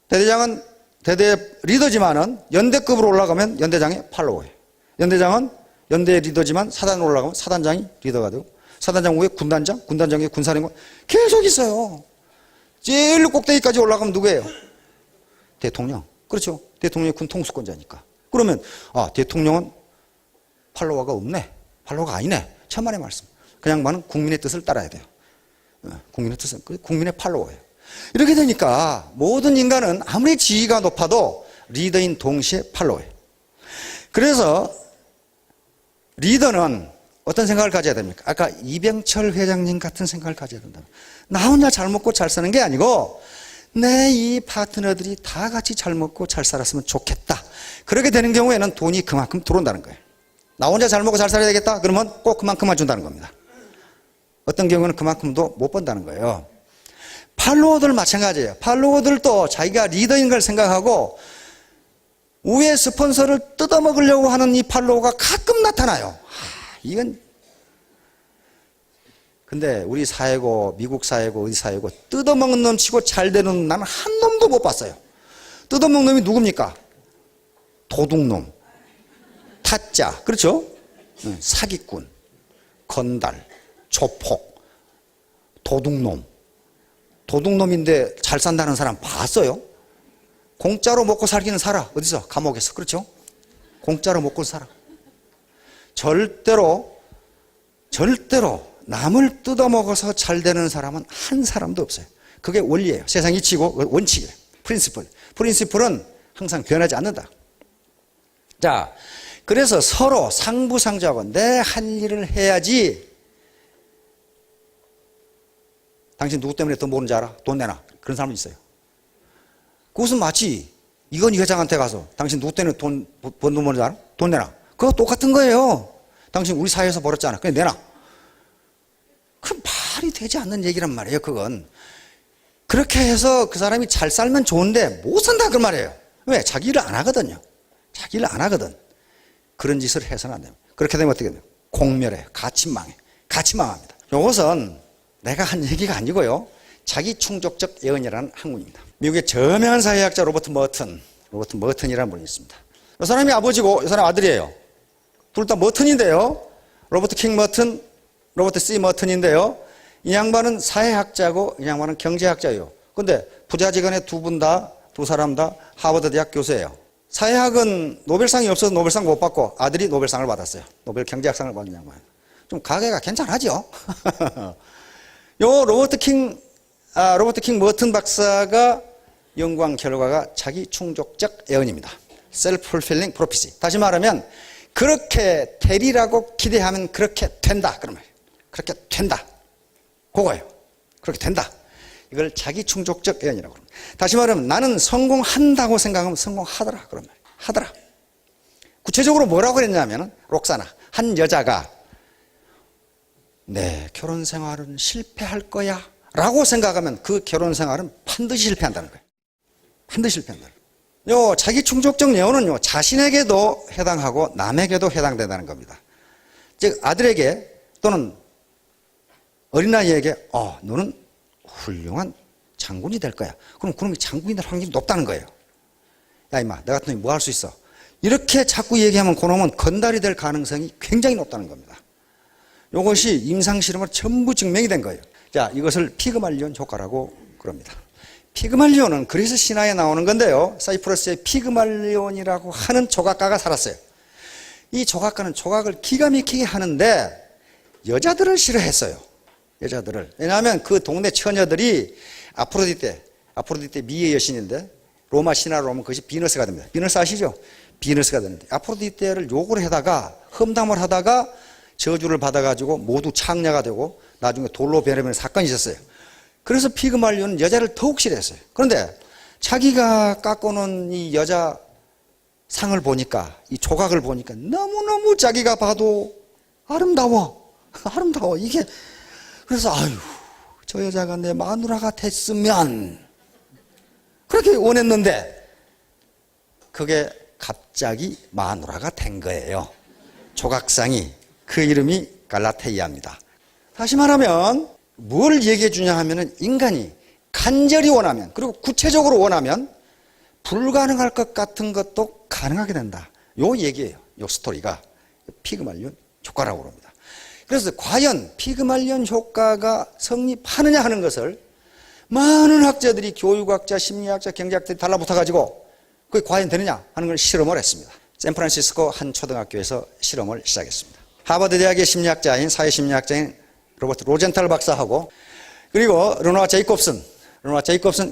대대장은 대대 리더지만은 연대급으로 올라가면 연대장이 팔로워예요. 연대장은 연대의 리더지만 사단으로 올라가면 사단장이 리더가 되고, 사단장 후에 군단장, 군단장 후에 군사령관 계속 있어요. 제일 꼭대기까지 올라가면 누구예요? 대통령. 그렇죠? 대통령이 군 통수권자니까. 그러면 대통령은 팔로워가 없네, 팔로워가 아니네, 천만의 말씀. 그냥 많은 국민의 뜻을 따라야 돼요. 국민의 뜻은 국민의 팔로워예요. 이렇게 되니까 모든 인간은 아무리 지위가 높아도 리더인 동시에 팔로워예요. 그래서 리더는 어떤 생각을 가져야 됩니까? 아까 이병철 회장님 같은 생각을 가져야 된다. 나 혼자 잘 먹고 잘 사는 게 아니고 내 이 파트너들이 다 같이 잘 먹고 잘 살았으면 좋겠다. 그렇게 되는 경우에는 돈이 그만큼 들어온다는 거예요. 나 혼자 잘 먹고 잘 살아야 되겠다? 그러면 꼭 그만큼만 준다는 겁니다. 어떤 경우는 그만큼도 못 번다는 거예요. 팔로워들 마찬가지예요. 팔로워들도 자기가 리더인 걸 생각하고 위에 스폰서를 뜯어먹으려고 하는 이 팔로워가 가끔 나타나요. 이건 근데 우리 사회고 미국 사회고 어디 사회고 뜯어먹는 놈 치고 잘 되는 놈 나는 한 놈도 못 봤어요. 뜯어먹는 놈이 누굽니까? 도둑놈, 타짜, 그렇죠? 사기꾼, 건달, 조폭, 도둑놈. 도둑놈인데 잘 산다는 사람 봤어요? 공짜로 먹고 살기는 살아. 어디서? 감옥에서. 그렇죠? 공짜로 먹고 살아. 절대로 남을 뜯어먹어서 잘 되는 사람은 한 사람도 없어요. 그게 원리예요. 세상 이치고 원칙이에요. 프린시플은 항상 변하지 않는다. 자, 그래서 서로 상부상조하고 내 할 일을 해야지. 당신 누구 때문에 더 모르는지 알아? 돈 내놔. 그런 사람이 있어요. 그것은 마치 이건희 회장한테 가서 당신 누구 때문에 번 돈 모르는지 알아? 돈 내놔. 그거 똑같은 거예요. 당신 우리 사회에서 벌었잖아. 그냥 내놔. 그 말이 되지 않는 얘기란 말이에요. 그건 그렇게 해서 그 사람이 잘 살면 좋은데 못 산다 그 말이에요. 왜? 자기 일을 안 하거든요. 자기 일을 안 하거든. 그런 짓을 해서는 안 됩니다. 그렇게 되면 어떻게 돼요? 공멸해요. 같이 망해. 같이 망합니다. 이것은 내가 한 얘기가 아니고요. 자기 충족적 예언이라는 학문입니다. 미국의 저명한 사회학자 로버트 머튼이라는 분이 있습니다. 이 사람이 아버지고 이 사람 아들이에요. 둘 다 머튼인데요. 로버트 킹 머튼, 로버트 C 머튼인데요. 이 양반은 사회학자고 이 양반은 경제학자예요. 근데 부자지간에 두 사람 다 하버드 대학 교수예요. 사회학은 노벨상이 없어서 노벨상 못 받고 아들이 노벨상을 받았어요. 노벨 경제학상을 받은 양반. 좀 가게가 괜찮하죠? 요 로버트 킹 머튼 박사가 연구한 결과가 자기 충족적 예언입니다. self-fulfilling prophecy. 다시 말하면 그렇게 되리라고 기대하면 그렇게 된다. 그런 말이에요. 그렇게 된다. 그거예요. 그렇게 된다. 이걸 자기 충족적 예언이라고 합니다. 다시 말하면 나는 성공한다고 생각하면 성공하더라. 그런 말이에요. 하더라. 구체적으로 뭐라고 그랬냐면 록사나 한 여자가 내 결혼 생활은 실패할 거야 라고 생각하면 그 결혼 생활은 반드시 실패한다는 거예요. 반드시 실패한다는 거예요. 자기 충족적 예언은요, 자신에게도 해당하고 남에게도 해당된다는 겁니다. 즉 아들에게 또는 어린아이에게 너는 훌륭한 장군이 될 거야. 그럼 그놈이 장군이 될 확률이 높다는 거예요. 야 임마, 너 같은 놈이 뭐 할 수 있어. 이렇게 자꾸 얘기하면 그놈은 건달이 될 가능성이 굉장히 높다는 겁니다. 이것이 임상실험으로 전부 증명이 된 거예요. 자, 이것을 피그말리온 효과라고 그럽니다. 피그말리온은 그리스 신화에 나오는 건데요. 사이프러스에 피그말리온이라고 하는 조각가가 살았어요. 이 조각가는 조각을 기가 막히게 하는데 여자들을 싫어했어요. 여자들을. 왜냐하면 그 동네 처녀들이 아프로디테 미의 여신인데 로마 신화로 보면 그것이 비너스가 됩니다. 비너스 아시죠? 비너스가 되는데 아프로디테를 욕을 하다가 험담을 하다가 저주를 받아가지고 모두 창녀가 되고 나중에 돌로 베려면 사건이 있었어요. 그래서 피그말리온은 여자를 더욱 싫어했어요. 그런데 자기가 깎아놓은 이 여자 상을 보니까 이 조각을 보니까 너무너무 자기가 봐도 아름다워. 이게 그래서 저 여자가 내 마누라가 됐으면 그렇게 원했는데 그게 갑자기 마누라가 된 거예요. 조각상이. 그 이름이 갈라테이아입니다. 다시 말하면 뭘 얘기해 주냐 하면은 인간이 간절히 원하면 그리고 구체적으로 원하면 불가능할 것 같은 것도 가능하게 된다. 요 얘기예요. 요 스토리가 피그말리온 효과라고 합니다. 그래서 과연 피그말리온 효과가 성립하느냐 하는 것을 많은 학자들이 교육학자, 심리학자, 경제학자들이 달라붙어가지고 그게 과연 되느냐 하는 걸 실험을 했습니다. 샌프란시스코 한 초등학교에서 실험을 시작했습니다. 하버드 대학의 심리학자인 사회심리학자인 로버트 로젠탈 박사하고 그리고 르노아 제이콥슨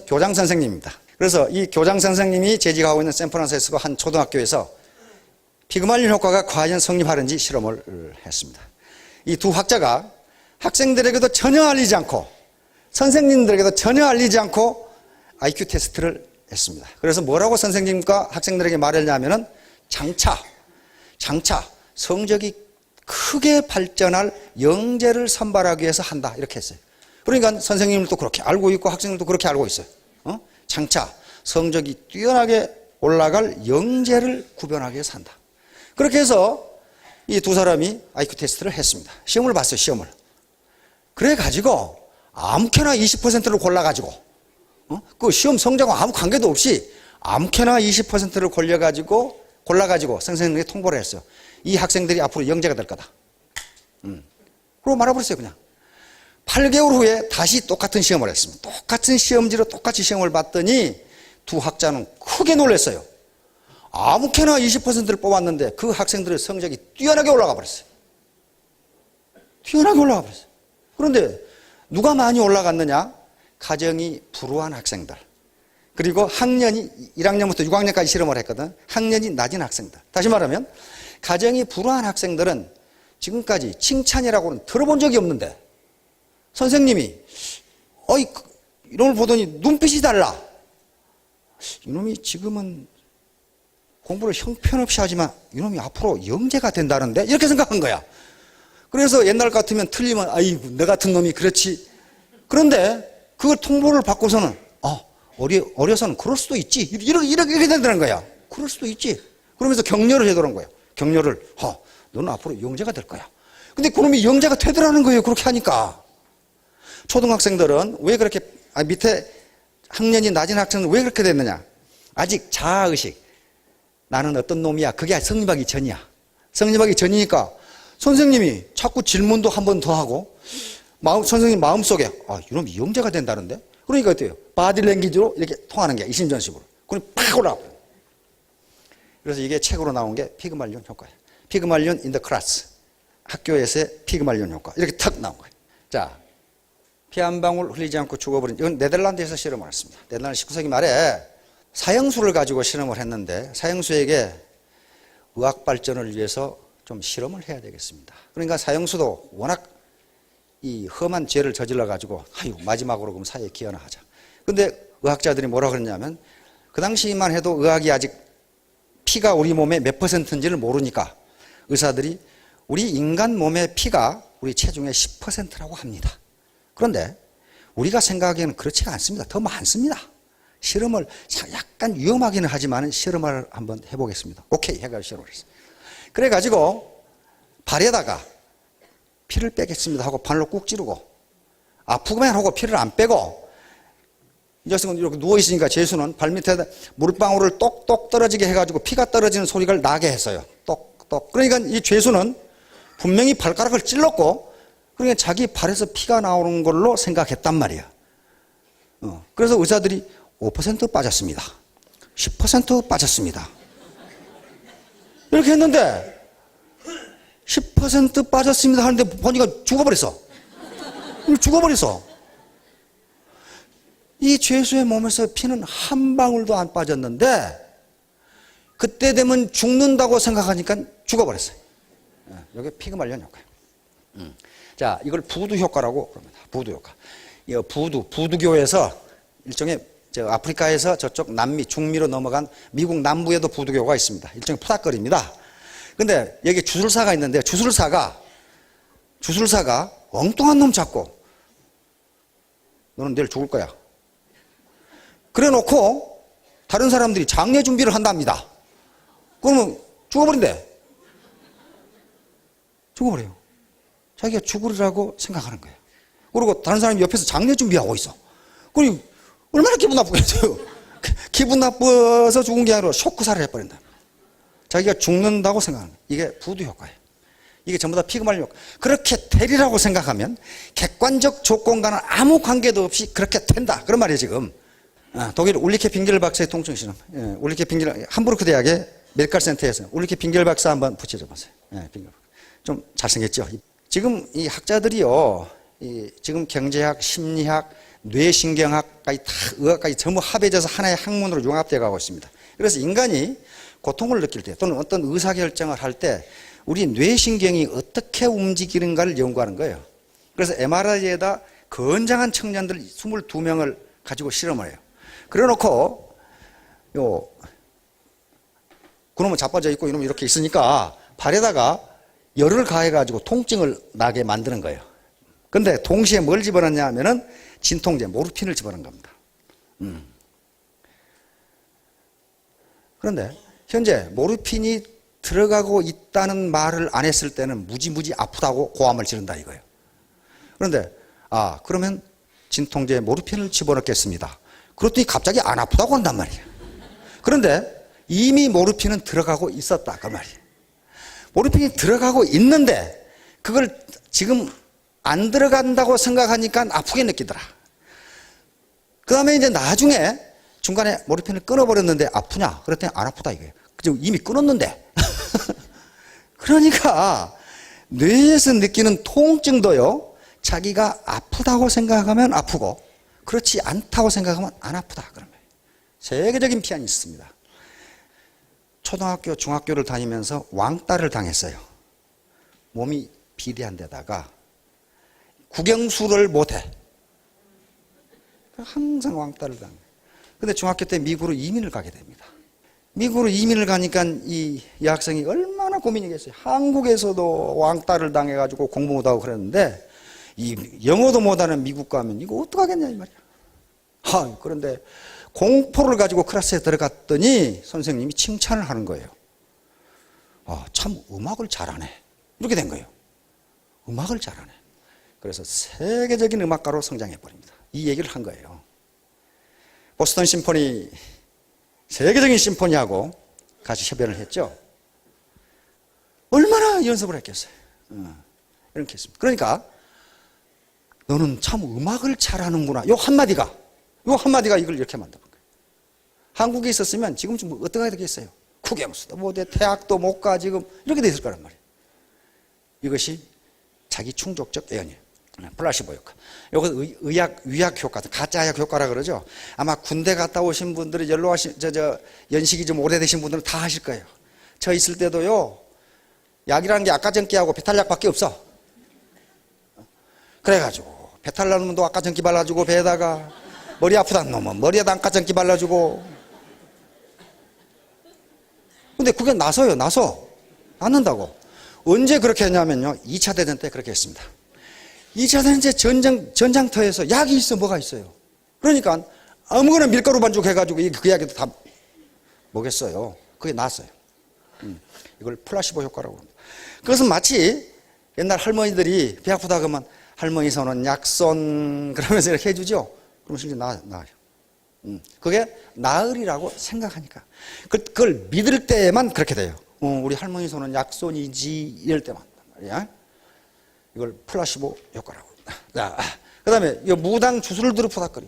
교장 선생님입니다. 그래서 이 교장 선생님이 재직하고 있는 샌프란시스코 한 초등학교에서 피그말리온 효과가 과연 성립하는지 실험을 했습니다. 이 두 학자가 학생들에게도 전혀 알리지 않고 선생님들에게도 전혀 알리지 않고 IQ 테스트를 했습니다. 그래서 뭐라고 선생님과 학생들에게 말했냐면은 장차 성적이 크게 발전할 영재를 선발하기 위해서 한다 이렇게 했어요. 그러니까 선생님들도 그렇게 알고 있고 학생들도 그렇게 알고 있어요. 장차 성적이 뛰어나게 올라갈 영재를 구별하기 위해서 한다. 그렇게 해서 이 두 사람이 IQ 테스트를 했습니다. 시험을 봤어요. 시험을. 그래가지고 아무렇게나 20%를 골라가지고 그 시험 성적과 아무 관계도 없이 아무렇게나 20%를 골라가지고 선생님에게 통보를 했어요. 이 학생들이 앞으로 영재가 될 거다. 그러고 말아버렸어요. 그냥 8개월 후에 다시 똑같은 시험을 했습니다. 똑같은 시험지로 똑같이 시험을 봤더니 두 학자는 크게 놀랐어요. 아무렇게나 20%를 뽑았는데 그 학생들의 성적이 뛰어나게 올라가 버렸어요. 그런데 누가 많이 올라갔느냐? 가정이 불우한 학생들. 그리고 학년이 1학년부터 6학년까지 실험을 했거든. 학년이 낮은 학생들. 다시 말하면 가정이 불우한 학생들은 지금까지 칭찬이라고는 들어본 적이 없는데 선생님이 이놈을 보더니 눈빛이 달라. 이놈이 지금은 공부를 형편없이 하지만 이놈이 앞으로 영재가 된다는데 이렇게 생각한 거야. 그래서 옛날 같으면 틀리면 아이고 너 같은 놈이 그렇지. 그런데 그걸 통보를 받고서는 어려서는 그럴 수도 있지. 이렇게 된다는 거야. 그럴 수도 있지. 그러면서 격려를 해도는 거야. 격려를, 너는 앞으로 영재가 될 거야. 근데 그놈이 영재가 되더라는 거예요. 그렇게 하니까. 초등학생들은 왜 그렇게, 밑에 학년이 낮은 학생은 왜 그렇게 됐느냐? 아직 자아의식. 나는 어떤 놈이야. 그게 성립하기 전이야. 성립하기 전이니까 선생님이 자꾸 질문도 한 번 더 하고, 선생님 마음속에, 이놈이 영재가 된다는데? 그러니까 어때요? 바디랭귀지로 이렇게 통하는 게 이심전심으로. 그럼 팍 올라가요. 그래서 이게 책으로 나온 게 피그말리온 효과예요. 피그말리온 인 더 클래스. 학교에서의 피그말리온 효과. 이렇게 탁 나온 거예요. 자, 피 한 방울 흘리지 않고 죽어버린, 이건 네덜란드에서 실험을 했습니다. 네덜란드 19세기 말에 사형수를 가지고 실험을 했는데, 사형수에게 의학 발전을 위해서 좀 실험을 해야 되겠습니다. 그러니까 사형수도 워낙 이 험한 죄를 저질러 가지고 마지막으로 그럼 사회에 기여나 하자. 근데 의학자들이 뭐라 그랬냐면, 그 당시만 해도 의학이 아직 피가 우리 몸에 몇 %인지를 모르니까 의사들이 우리 인간 몸의 피가 우리 체중의 10%라고 합니다. 그런데 우리가 생각하기에는 그렇지가 않습니다. 더 많습니다. 실험을 약간 위험하기는 하지만 실험을 한번 해보겠습니다. 오케이 해가지고 실험을 했어요. 그래가지고 발에다가 피를 빼겠습니다 하고 발로 꾹 찌르고, 아프기만 하고 피를 안 빼고, 이 녀석은 이렇게 누워있으니까 죄수는 발 밑에 물방울을 똑똑 떨어지게 해가지고 피가 떨어지는 소리를 나게 했어요. 똑똑. 그러니까 이 죄수는 분명히 발가락을 찔렀고, 그러니까 자기 발에서 피가 나오는 걸로 생각했단 말이야. 그래서 의사들이 5% 빠졌습니다. 10% 빠졌습니다. 이렇게 했는데 10% 빠졌습니다 하는데 보니까 죽어버렸어. 죽어버렸어. 이 죄수의 몸에서 피는 한 방울도 안 빠졌는데 그때 되면 죽는다고 생각하니까 죽어버렸어요. 이게 피그말리온 효과예요. 자, 이걸 부두 효과라고 그럽니다. 부두 효과. 이 부두교에서 일종의 아프리카에서 저쪽 남미, 중미로 넘어간 미국 남부에도 부두교가 있습니다. 일종의 푸닥거리입니다. 근데 여기 주술사가 있는데 주술사가 엉뚱한 놈 잡고 너는 내일 죽을 거야. 그래 놓고 다른 사람들이 장례 준비를 한답니다. 그러면 죽어버린대. 죽어버려요. 자기가 죽으리라고 생각하는 거예요. 그리고 다른 사람이 옆에서 장례 준비하고 있어. 그리고 얼마나 기분 나쁘겠어요. 기분 나빠서 죽은 게 아니라 쇼크사를 해버린다. 자기가 죽는다고 생각하는 거예요. 이게 부두 효과예요. 이게 전부 다 피그말리온 효과. 그렇게 되리라고 생각하면 객관적 조건과는 아무 관계도 없이 그렇게 된다. 그런 말이에요 지금. 독일 울리케 빙겔 박사의 통증 실험. 울리케 빙겔, 함부르크 대학의 메디컬 센터에서 울리케 빙겔 박사 한번 붙여줘 보세요. 좀 잘생겼죠. 지금 이 학자들이요, 지금 경제학, 심리학, 뇌신경학까지 다 의학까지 전부 합해져서 하나의 학문으로 융합되어 가고 있습니다. 그래서 인간이 고통을 느낄 때 또는 어떤 의사결정을 할 때 우리 뇌신경이 어떻게 움직이는가를 연구하는 거예요. 그래서 MRI에다 건장한 청년들 22명을 가지고 실험을 해요. 그래 놓고 그놈은 자빠져 있고 이놈은 이렇게 있으니까 발에다가 열을 가해가지고 통증을 나게 만드는 거예요. 근데 동시에 뭘 집어넣냐 하면은 진통제, 모르핀을 집어넣은 겁니다. 그런데 현재 모르핀이 들어가고 있다는 말을 안 했을 때는 무지무지 아프다고 고함을 지른다 이거예요. 그런데 그러면 진통제에 모르핀을 집어넣겠습니다. 그랬더니 갑자기 안 아프다고 한단 말이에요. 그런데 이미 모르핀은 들어가고 있었다 그 말이에요. 모르핀이 들어가고 있는데 그걸 지금 안 들어간다고 생각하니까 아프게 느끼더라. 그 다음에 이제 나중에 중간에 모르핀을 끊어버렸는데 아프냐? 그랬더니 안 아프다 이거예요. 이미 끊었는데. 그러니까 뇌에서 느끼는 통증도요, 자기가 아프다고 생각하면 아프고 그렇지 않다고 생각하면 안 아프다 그런 거예요. 세계적인 피아니스트입니다. 초등학교, 중학교를 다니면서 왕따를 당했어요. 몸이 비대한 데다가 국영수를 못해. 항상 왕따를 당해. 근데 중학교 때 미국으로 이민을 가게 됩니다. 미국으로 이민을 가니까 이 여학생이 얼마나 고민이겠어요. 한국에서도 왕따를 당해가지고 공부 못하고 그랬는데 이 영어도 못하는 미국 가면 이거 어떡하겠냐 이 말이야. 그런데 공포를 가지고 클래스에 들어갔더니 선생님이 칭찬을 하는 거예요. 참 음악을 잘하네. 이렇게 된 거예요. 음악을 잘하네. 그래서 세계적인 음악가로 성장해 버립니다. 이 얘기를 한 거예요. 보스턴 심포니, 세계적인 심포니하고 같이 협연을 했죠. 얼마나 연습을 했겠어요. 이렇게 했습니다. 그러니까 너는 참 음악을 잘하는구나. 요 한마디가 이걸 이렇게 만든 거예요. 한국에 있었으면 지금 좀 어떻게 되겠어요? 국영수도 못해, 대학도 못 가, 지금 이렇게 돼 있을 거란 말이에요. 이것이 자기 충족적 예언이에요. 플라시보 효과. 이것은 위약 효과, 가짜약 효과라 그러죠. 아마 군대 갔다 오신 분들이 연식이 좀 오래되신 분들은 다 하실 거예요. 저 있을 때도요, 약이라는 게 아까전기하고 배탈약밖에 없어. 그래가지고 배탈 나는 놈도 아까전기 발라주고, 배에다가 머리 아프다는 놈은 머리에다 아까전기 발라주고. 근데 그게 나서요. 낫는다고. 언제 그렇게 했냐면요, 2차 대전 때 그렇게 했습니다. 2차 대전 때 전장터에서 약이 있어, 뭐가 있어요. 그러니까 아무거나 밀가루 반죽 해가지고 그 약에도 다 먹였어요. 그게 나았어요. 이걸 플라시보 효과라고 합니다. 그것은 마치 옛날 할머니들이 배 아프다 그러면 할머니 손은 약손 그러면서 이렇게 해주죠. 그러면 실제 나아요. 그게 나으리라고 생각하니까. 그걸 믿을 때만 그렇게 돼요. 우리 할머니 손은 약손이지, 이럴 때만 말이야. 이걸 플라시보 효과라고. 자, 그 다음에 무당 주술을 들어 포닥거리.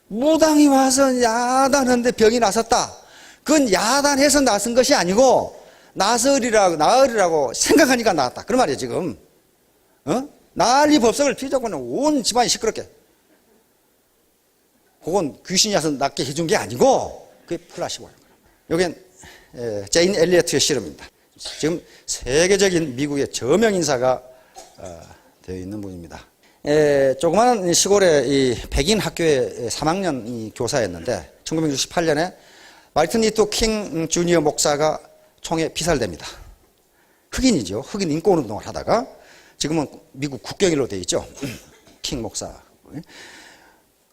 무당이 와서 야단하는데 병이 나섰다. 그건 야단해서 나선 것이 아니고 나으리라고 생각하니까 나았다. 그런 말이에요, 지금. 난리 법석을 피자고는 온 집안이 시끄럽게. 그건 귀신이 와서 낫게 해준 게 아니고, 그게 플라시보예요. 여긴 제인 엘리어트의 실험입니다. 지금 세계적인 미국의 저명 인사가 되어 있는 분입니다. 조그마한 시골의 이 백인 학교의 3학년 교사였는데 1968년에 마르틴 루터 킹 주니어 목사가 총에 피살됩니다. 흑인이죠. 흑인 인권운동을 하다가 지금은 미국 국경일로 되어 있죠. 킹 목사.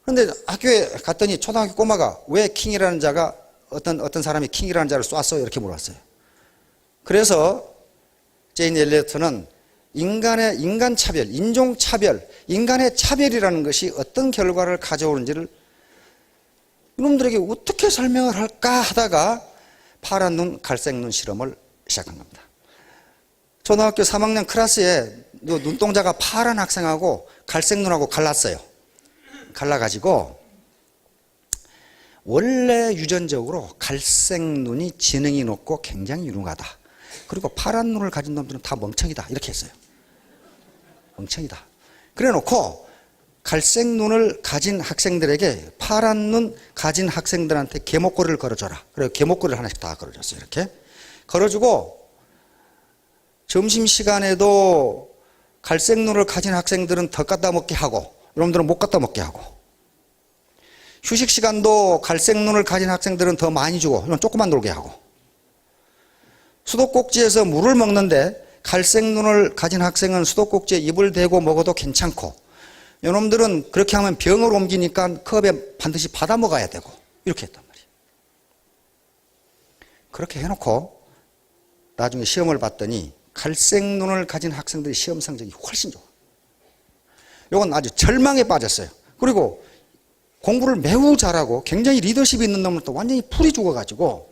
그런데 학교에 갔더니 초등학교 꼬마가 왜 킹이라는 자가 어떤 사람이 킹이라는 자를 쐈어요? 이렇게 물어봤어요. 그래서 제인 엘리어트는 인간 차별, 인종 차별, 인간의 차별이라는 것이 어떤 결과를 가져오는지를 이놈들에게 어떻게 설명을 할까 하다가 파란 눈, 갈색 눈 실험을 시작한 겁니다. 초등학교 3학년 클래스에 눈동자가 파란 학생하고 갈색 눈하고 갈랐어요. 갈라가지고 원래 유전적으로 갈색 눈이 지능이 높고 굉장히 유능하다. 그리고 파란 눈을 가진 놈들은 다 멍청이다. 이렇게 했어요. 멍청이다. 그래 놓고 갈색 눈을 가진 학생들에게 파란 눈 가진 학생들한테 계목걸이를 걸어줘라. 그래서 계목걸이를 하나씩 다 걸어줬어요. 이렇게 걸어주고 점심시간에도 갈색 눈을 가진 학생들은 더 갖다 먹게 하고 여러분들은 못 갖다 먹게 하고 휴식 시간도 갈색 눈을 가진 학생들은 더 많이 주고 조금만 놀게 하고 수도꼭지에서 물을 먹는데 갈색 눈을 가진 학생은 수도꼭지에 입을 대고 먹어도 괜찮고 이놈들은 그렇게 하면 병을 옮기니까 컵에 반드시 받아 먹어야 되고 이렇게 했단 말이에요. 그렇게 해놓고 나중에 시험을 봤더니 갈색 눈을 가진 학생들의 시험 성적이 훨씬 좋아. 이건 아주 절망에 빠졌어요. 그리고 공부를 매우 잘하고 굉장히 리더십이 있는 놈은 또 완전히 풀이 죽어가지고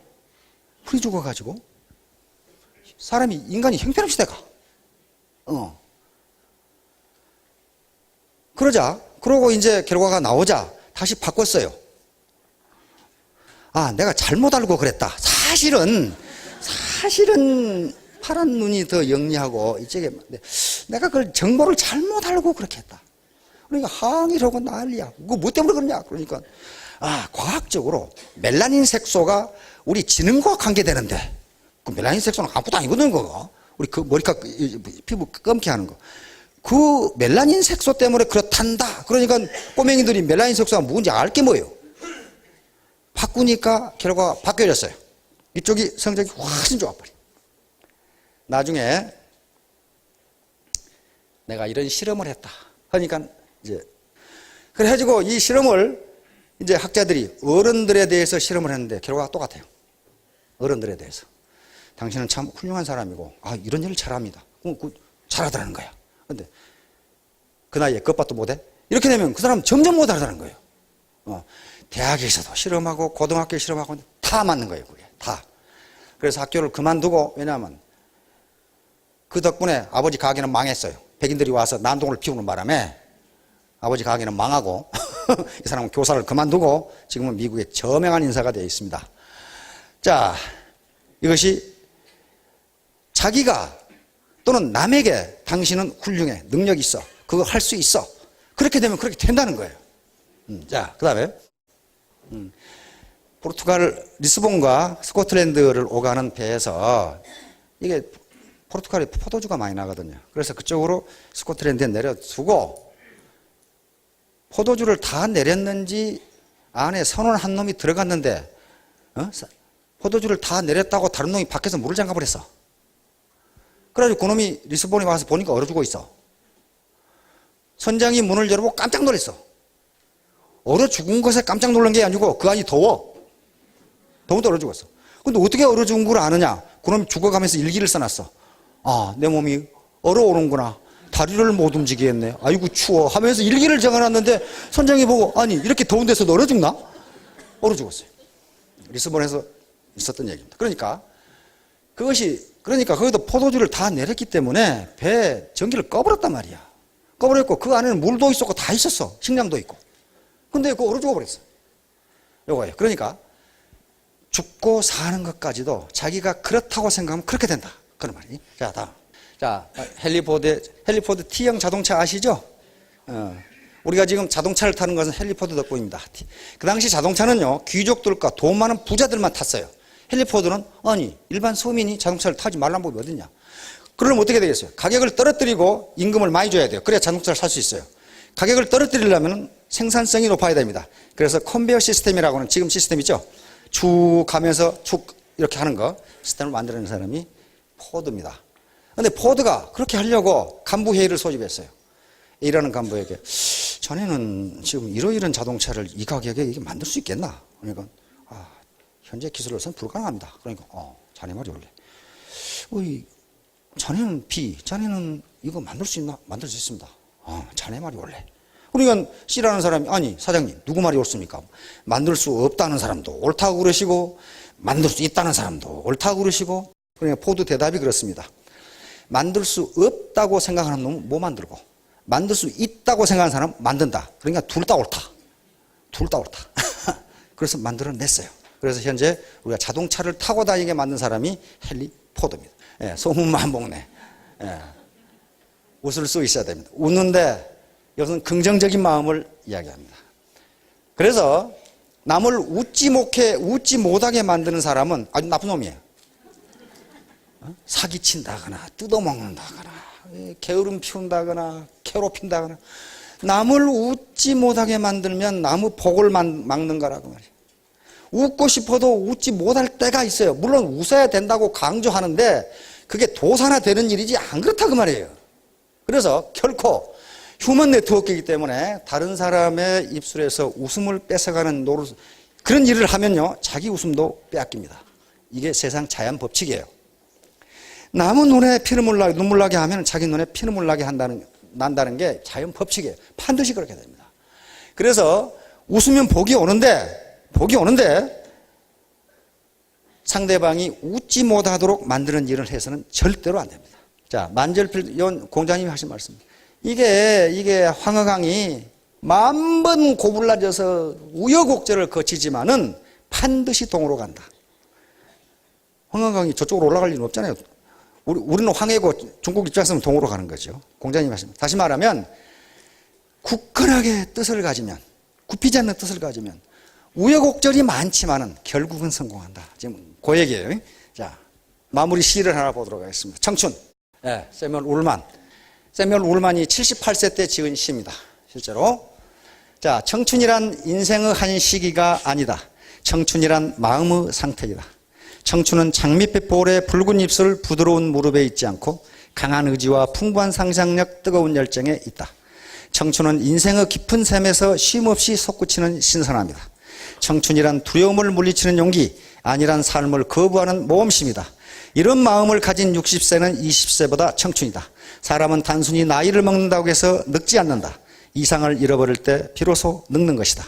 사람이 인간이 형편없이 돼가. 그러고 이제 결과가 나오자 다시 바꿨어요. 내가 잘못 알고 그랬다. 사실은 파란 눈이 더 영리하고 이쪽에 내가 그걸 정보를 잘못 알고 그렇게 했다. 그러니까 항의를 하고 난리야. 그거 뭐 때문에 그러냐? 그러니까 과학적으로 멜라닌 색소가 우리 지능과 관계되는데 그 멜라닌 색소는 아무것도 아니거든 그거. 우리 그 머리카락 피부 검게 하는 거. 그 멜라닌 색소 때문에 그렇단다. 그러니까 꼬맹이들이 멜라닌 색소가 뭔지 알게 뭐예요. 바꾸니까 결과가 바뀌어졌어요. 이쪽이 성적이 훨씬 좋아버려. 나중에 내가 이런 실험을 했다. 그러니까 이제 그래가지고 이 실험을 이제 학자들이 어른들에 대해서 실험을 했는데 결과가 똑같아요. 어른들에 대해서. 당신은 참 훌륭한 사람이고, 아, 이런 일을 잘합니다. 잘하더라는 거야. 근데 그 나이에 그것밖에 못해? 이렇게 되면 그 사람 점점 못하더라는 거예요. 대학에서도 실험하고 고등학교 실험하고 다 맞는 거예요. 그게 다. 그래서 학교를 그만두고, 왜냐하면 그 덕분에 아버지 가게는 망했어요. 백인들이 와서 난동을 피우는 바람에 아버지 가게는 망하고 이 사람은 교사를 그만두고 지금은 미국의 저명한 인사가 되어 있습니다. 자, 이것이 자기가 또는 남에게 당신은 훌륭해, 능력이 있어, 그거 할 수 있어, 그렇게 되면 그렇게 된다는 거예요. 자, 그 다음에 포르투갈 리스본과 스코틀랜드를 오가는 배에서, 이게 포르투갈에 포도주가 많이 나거든요. 그래서 그쪽으로 스코틀랜드에 내려두고 포도주를 다 내렸는지 안에 선원 한 놈이 들어갔는데 포도주를 다 내렸다고 다른 놈이 밖에서 물을 잠가버렸어. 그래가지고 그놈이 리스본에 와서 보니까 얼어 죽어 있어. 선장이 문을 열어보고 깜짝 놀랐어. 얼어 죽은 것에 깜짝 놀란 게 아니고 그 안이 더워. 더워도 얼어 죽었어. 근데 어떻게 얼어 죽은 걸 아느냐? 그놈이 죽어가면서 일기를 써놨어. 아, 내 몸이 얼어오는구나. 다리를 못 움직이겠네. 아이고 추워 하면서 일기를 적어놨는데 선장이 보고, 아니 이렇게 더운 데서도 얼어 죽나? 얼어 죽었어요. 리스본에서 있었던 얘기입니다. 그러니까 거기도 포도주를 다 내렸기 때문에 배에 전기를 꺼버렸단 말이야. 꺼버렸고 그 안에는 물도 있었고 다 있었어. 식량도 있고. 근데 그거 얼어 죽어버렸어. 요거예요. 그러니까 죽고 사는 것까지도 자기가 그렇다고 생각하면 그렇게 된다. 그런 말이니. 자, 다음. 자, 헨리포드 T형 자동차 아시죠? 우리가 지금 자동차를 타는 것은 헨리포드 덕분입니다. 그 당시 자동차는요, 귀족들과 돈 많은 부자들만 탔어요. 헨리포드는, 아니, 일반 서민이 자동차를 타지 말란 법이 어딨냐. 그러면 어떻게 되겠어요? 가격을 떨어뜨리고 임금을 많이 줘야 돼요. 그래야 자동차를 살 수 있어요. 가격을 떨어뜨리려면 생산성이 높아야 됩니다. 그래서 컨베이어 시스템이라고 하는 지금 시스템 있죠? 쭉 가면서 쭉 이렇게 하는 거, 시스템을 만들어낸 사람이 포드입니다. 근데 포드가 그렇게 하려고 간부회의를 소집했어요. A라는 간부에게, 자네는 지금 이러이런 자동차를 이 가격에 이게 만들 수 있겠나? 그러니까, 현재 기술로서는 불가능합니다. 그러니까, 자네 말이 원래. 자네는 B, 자네는 이거 만들 수 있나? 만들 수 있습니다. 자네 말이 원래. 그러니까 C라는 사람이, 아니, 사장님, 누구 말이 옳습니까? 만들 수 없다는 사람도 옳다고 그러시고, 만들 수 있다는 사람도 옳다고 그러시고, 그러니까 포드 대답이 그렇습니다. 만들 수 없다고 생각하는 놈은 못 만들고, 만들 수 있다고 생각하는 사람은 만든다. 그러니까 둘 다 옳다. 둘 다 옳다. 그래서 만들어냈어요. 그래서 현재 우리가 자동차를 타고 다니게 만든 사람이 헨리 포드입니다. 예, 소문만 먹네. 예, 웃을 수 있어야 됩니다. 웃는데 이것은 긍정적인 마음을 이야기합니다. 그래서 남을 웃지 못하게 만드는 사람은 아주 나쁜 놈이에요. 사기친다거나 뜯어먹는다거나 게으름 피운다거나 괴롭힌다거나, 남을 웃지 못하게 만들면 나무 복을 막는 거라고 말이에요. 웃고 싶어도 웃지 못할 때가 있어요. 물론 웃어야 된다고 강조하는데 그게 도산화되는 일이지 안 그렇다 그 말이에요. 그래서 결코 휴먼 네트워크이기 때문에 다른 사람의 입술에서 웃음을 뺏어가는 노릇, 그런 일을 하면요, 자기 웃음도 빼앗깁니다. 이게 세상 자연 법칙이에요. 남의 눈에 눈물 나게 하면 자기 눈에 피눈물 나게 난다는 게 자연 법칙이에요. 반드시 그렇게 됩니다. 그래서 웃으면 복이 오는데 상대방이 웃지 못하도록 만드는 일을 해서는 절대로 안 됩니다. 자, 만절필 공자님이 하신 말씀. 이게 황허강이 만번 고불라져서 우여곡절을 거치지만은 반드시 동으로 간다. 황허강이 저쪽으로 올라갈 일은 없잖아요. 우리는 황해고 중국 입장에서는 동으로 가는 거죠. 공자님 말씀. 다시 말하면 굳건하게 뜻을 가지면, 굽히지 않는 뜻을 가지면 우여곡절이 많지만은 결국은 성공한다. 지금 그 얘기예요. 자, 마무리 시를 하나 보도록 하겠습니다. 청춘. 네, 세뮤얼 울만이 78세 때 지은 시입니다. 실제로. 자, 청춘이란 인생의 한 시기가 아니다. 청춘이란 마음의 상태이다. 청춘은 장밋빛 볼의 붉은 입술, 부드러운 무릎에 있지 않고 강한 의지와 풍부한 상상력, 뜨거운 열정에 있다. 청춘은 인생의 깊은 샘에서 쉼없이 솟구치는 신선함이다. 청춘이란 두려움을 물리치는 용기, 안일한 삶을 거부하는 모험심이다. 이런 마음을 가진 60세는 20세보다 청춘이다. 사람은 단순히 나이를 먹는다고 해서 늙지 않는다. 이상을 잃어버릴 때 비로소 늙는 것이다.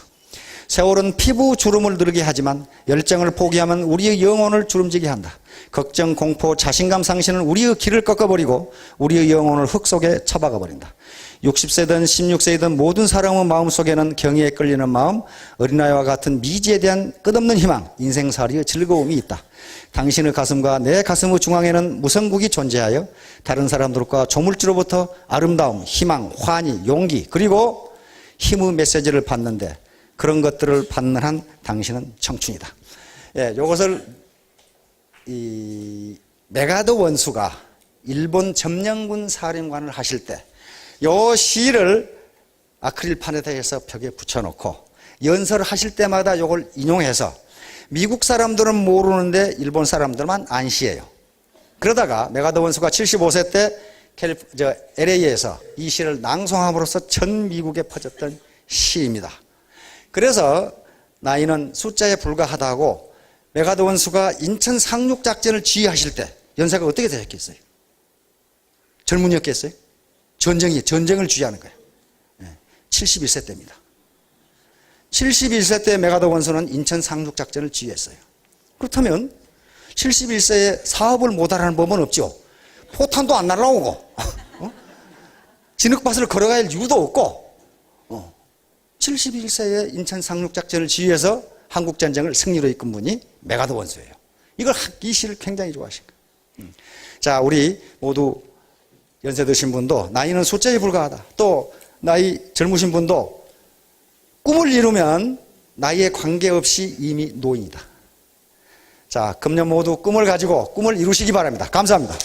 세월은 피부 주름을 누르게 하지만 열정을 포기하면 우리의 영혼을 주름지게 한다. 걱정, 공포, 자신감 상실은 우리의 길을 꺾어버리고 우리의 영혼을 흙 속에 처박아 버린다. 60세든 16세이든 모든 사람의 마음속에는 경의에 끌리는 마음, 어린아이와 같은 미지에 대한 끝없는 희망, 인생살이의 즐거움이 있다. 당신의 가슴과 내 가슴의 중앙에는 무성국이 존재하여 다른 사람들과 조물주로부터 아름다움, 희망, 환희, 용기 그리고 힘의 메시지를 받는데 그런 것들을 받는 한 당신은 청춘이다. 예, 이것을 메가더 원수가 일본 점령군 사령관을 하실 때 이 시를 아크릴판에다 해서 벽에 붙여놓고 연설을 하실 때마다 이걸 인용해서 미국 사람들은 모르는데 일본 사람들만 안시해요. 그러다가 메가더 원수가 75세 때 LA에서 이 시를 낭송함으로써 전 미국에 퍼졌던 시입니다. 그래서 나이는 숫자에 불과하다고 메가더 원수가 인천 상륙작전을 지휘하실 때 연세가 어떻게 되셨겠어요? 젊은이였겠어요? 전쟁을 지휘하는 거예요. 71세 때입니다. 71세 때 메가더 원수는 인천 상륙작전을 지휘했어요. 그렇다면 71세에 사업을 못하라는 법은 없죠. 포탄도 안 날라오고 진흙밭을 걸어갈 이유도 없고 71세에 인천 상륙작전을 지휘해서 한국전쟁을 승리로 이끈 분이 메가더 원수예요. 이 시를 굉장히 좋아하신 거예요. 자, 우리 모두 연세 드신 분도 나이는 숫자에 불과하다. 또 나이 젊으신 분도 꿈을 이루면 나이에 관계없이 이미 노인이다. 자, 금년 모두 꿈을 가지고 꿈을 이루시기 바랍니다. 감사합니다.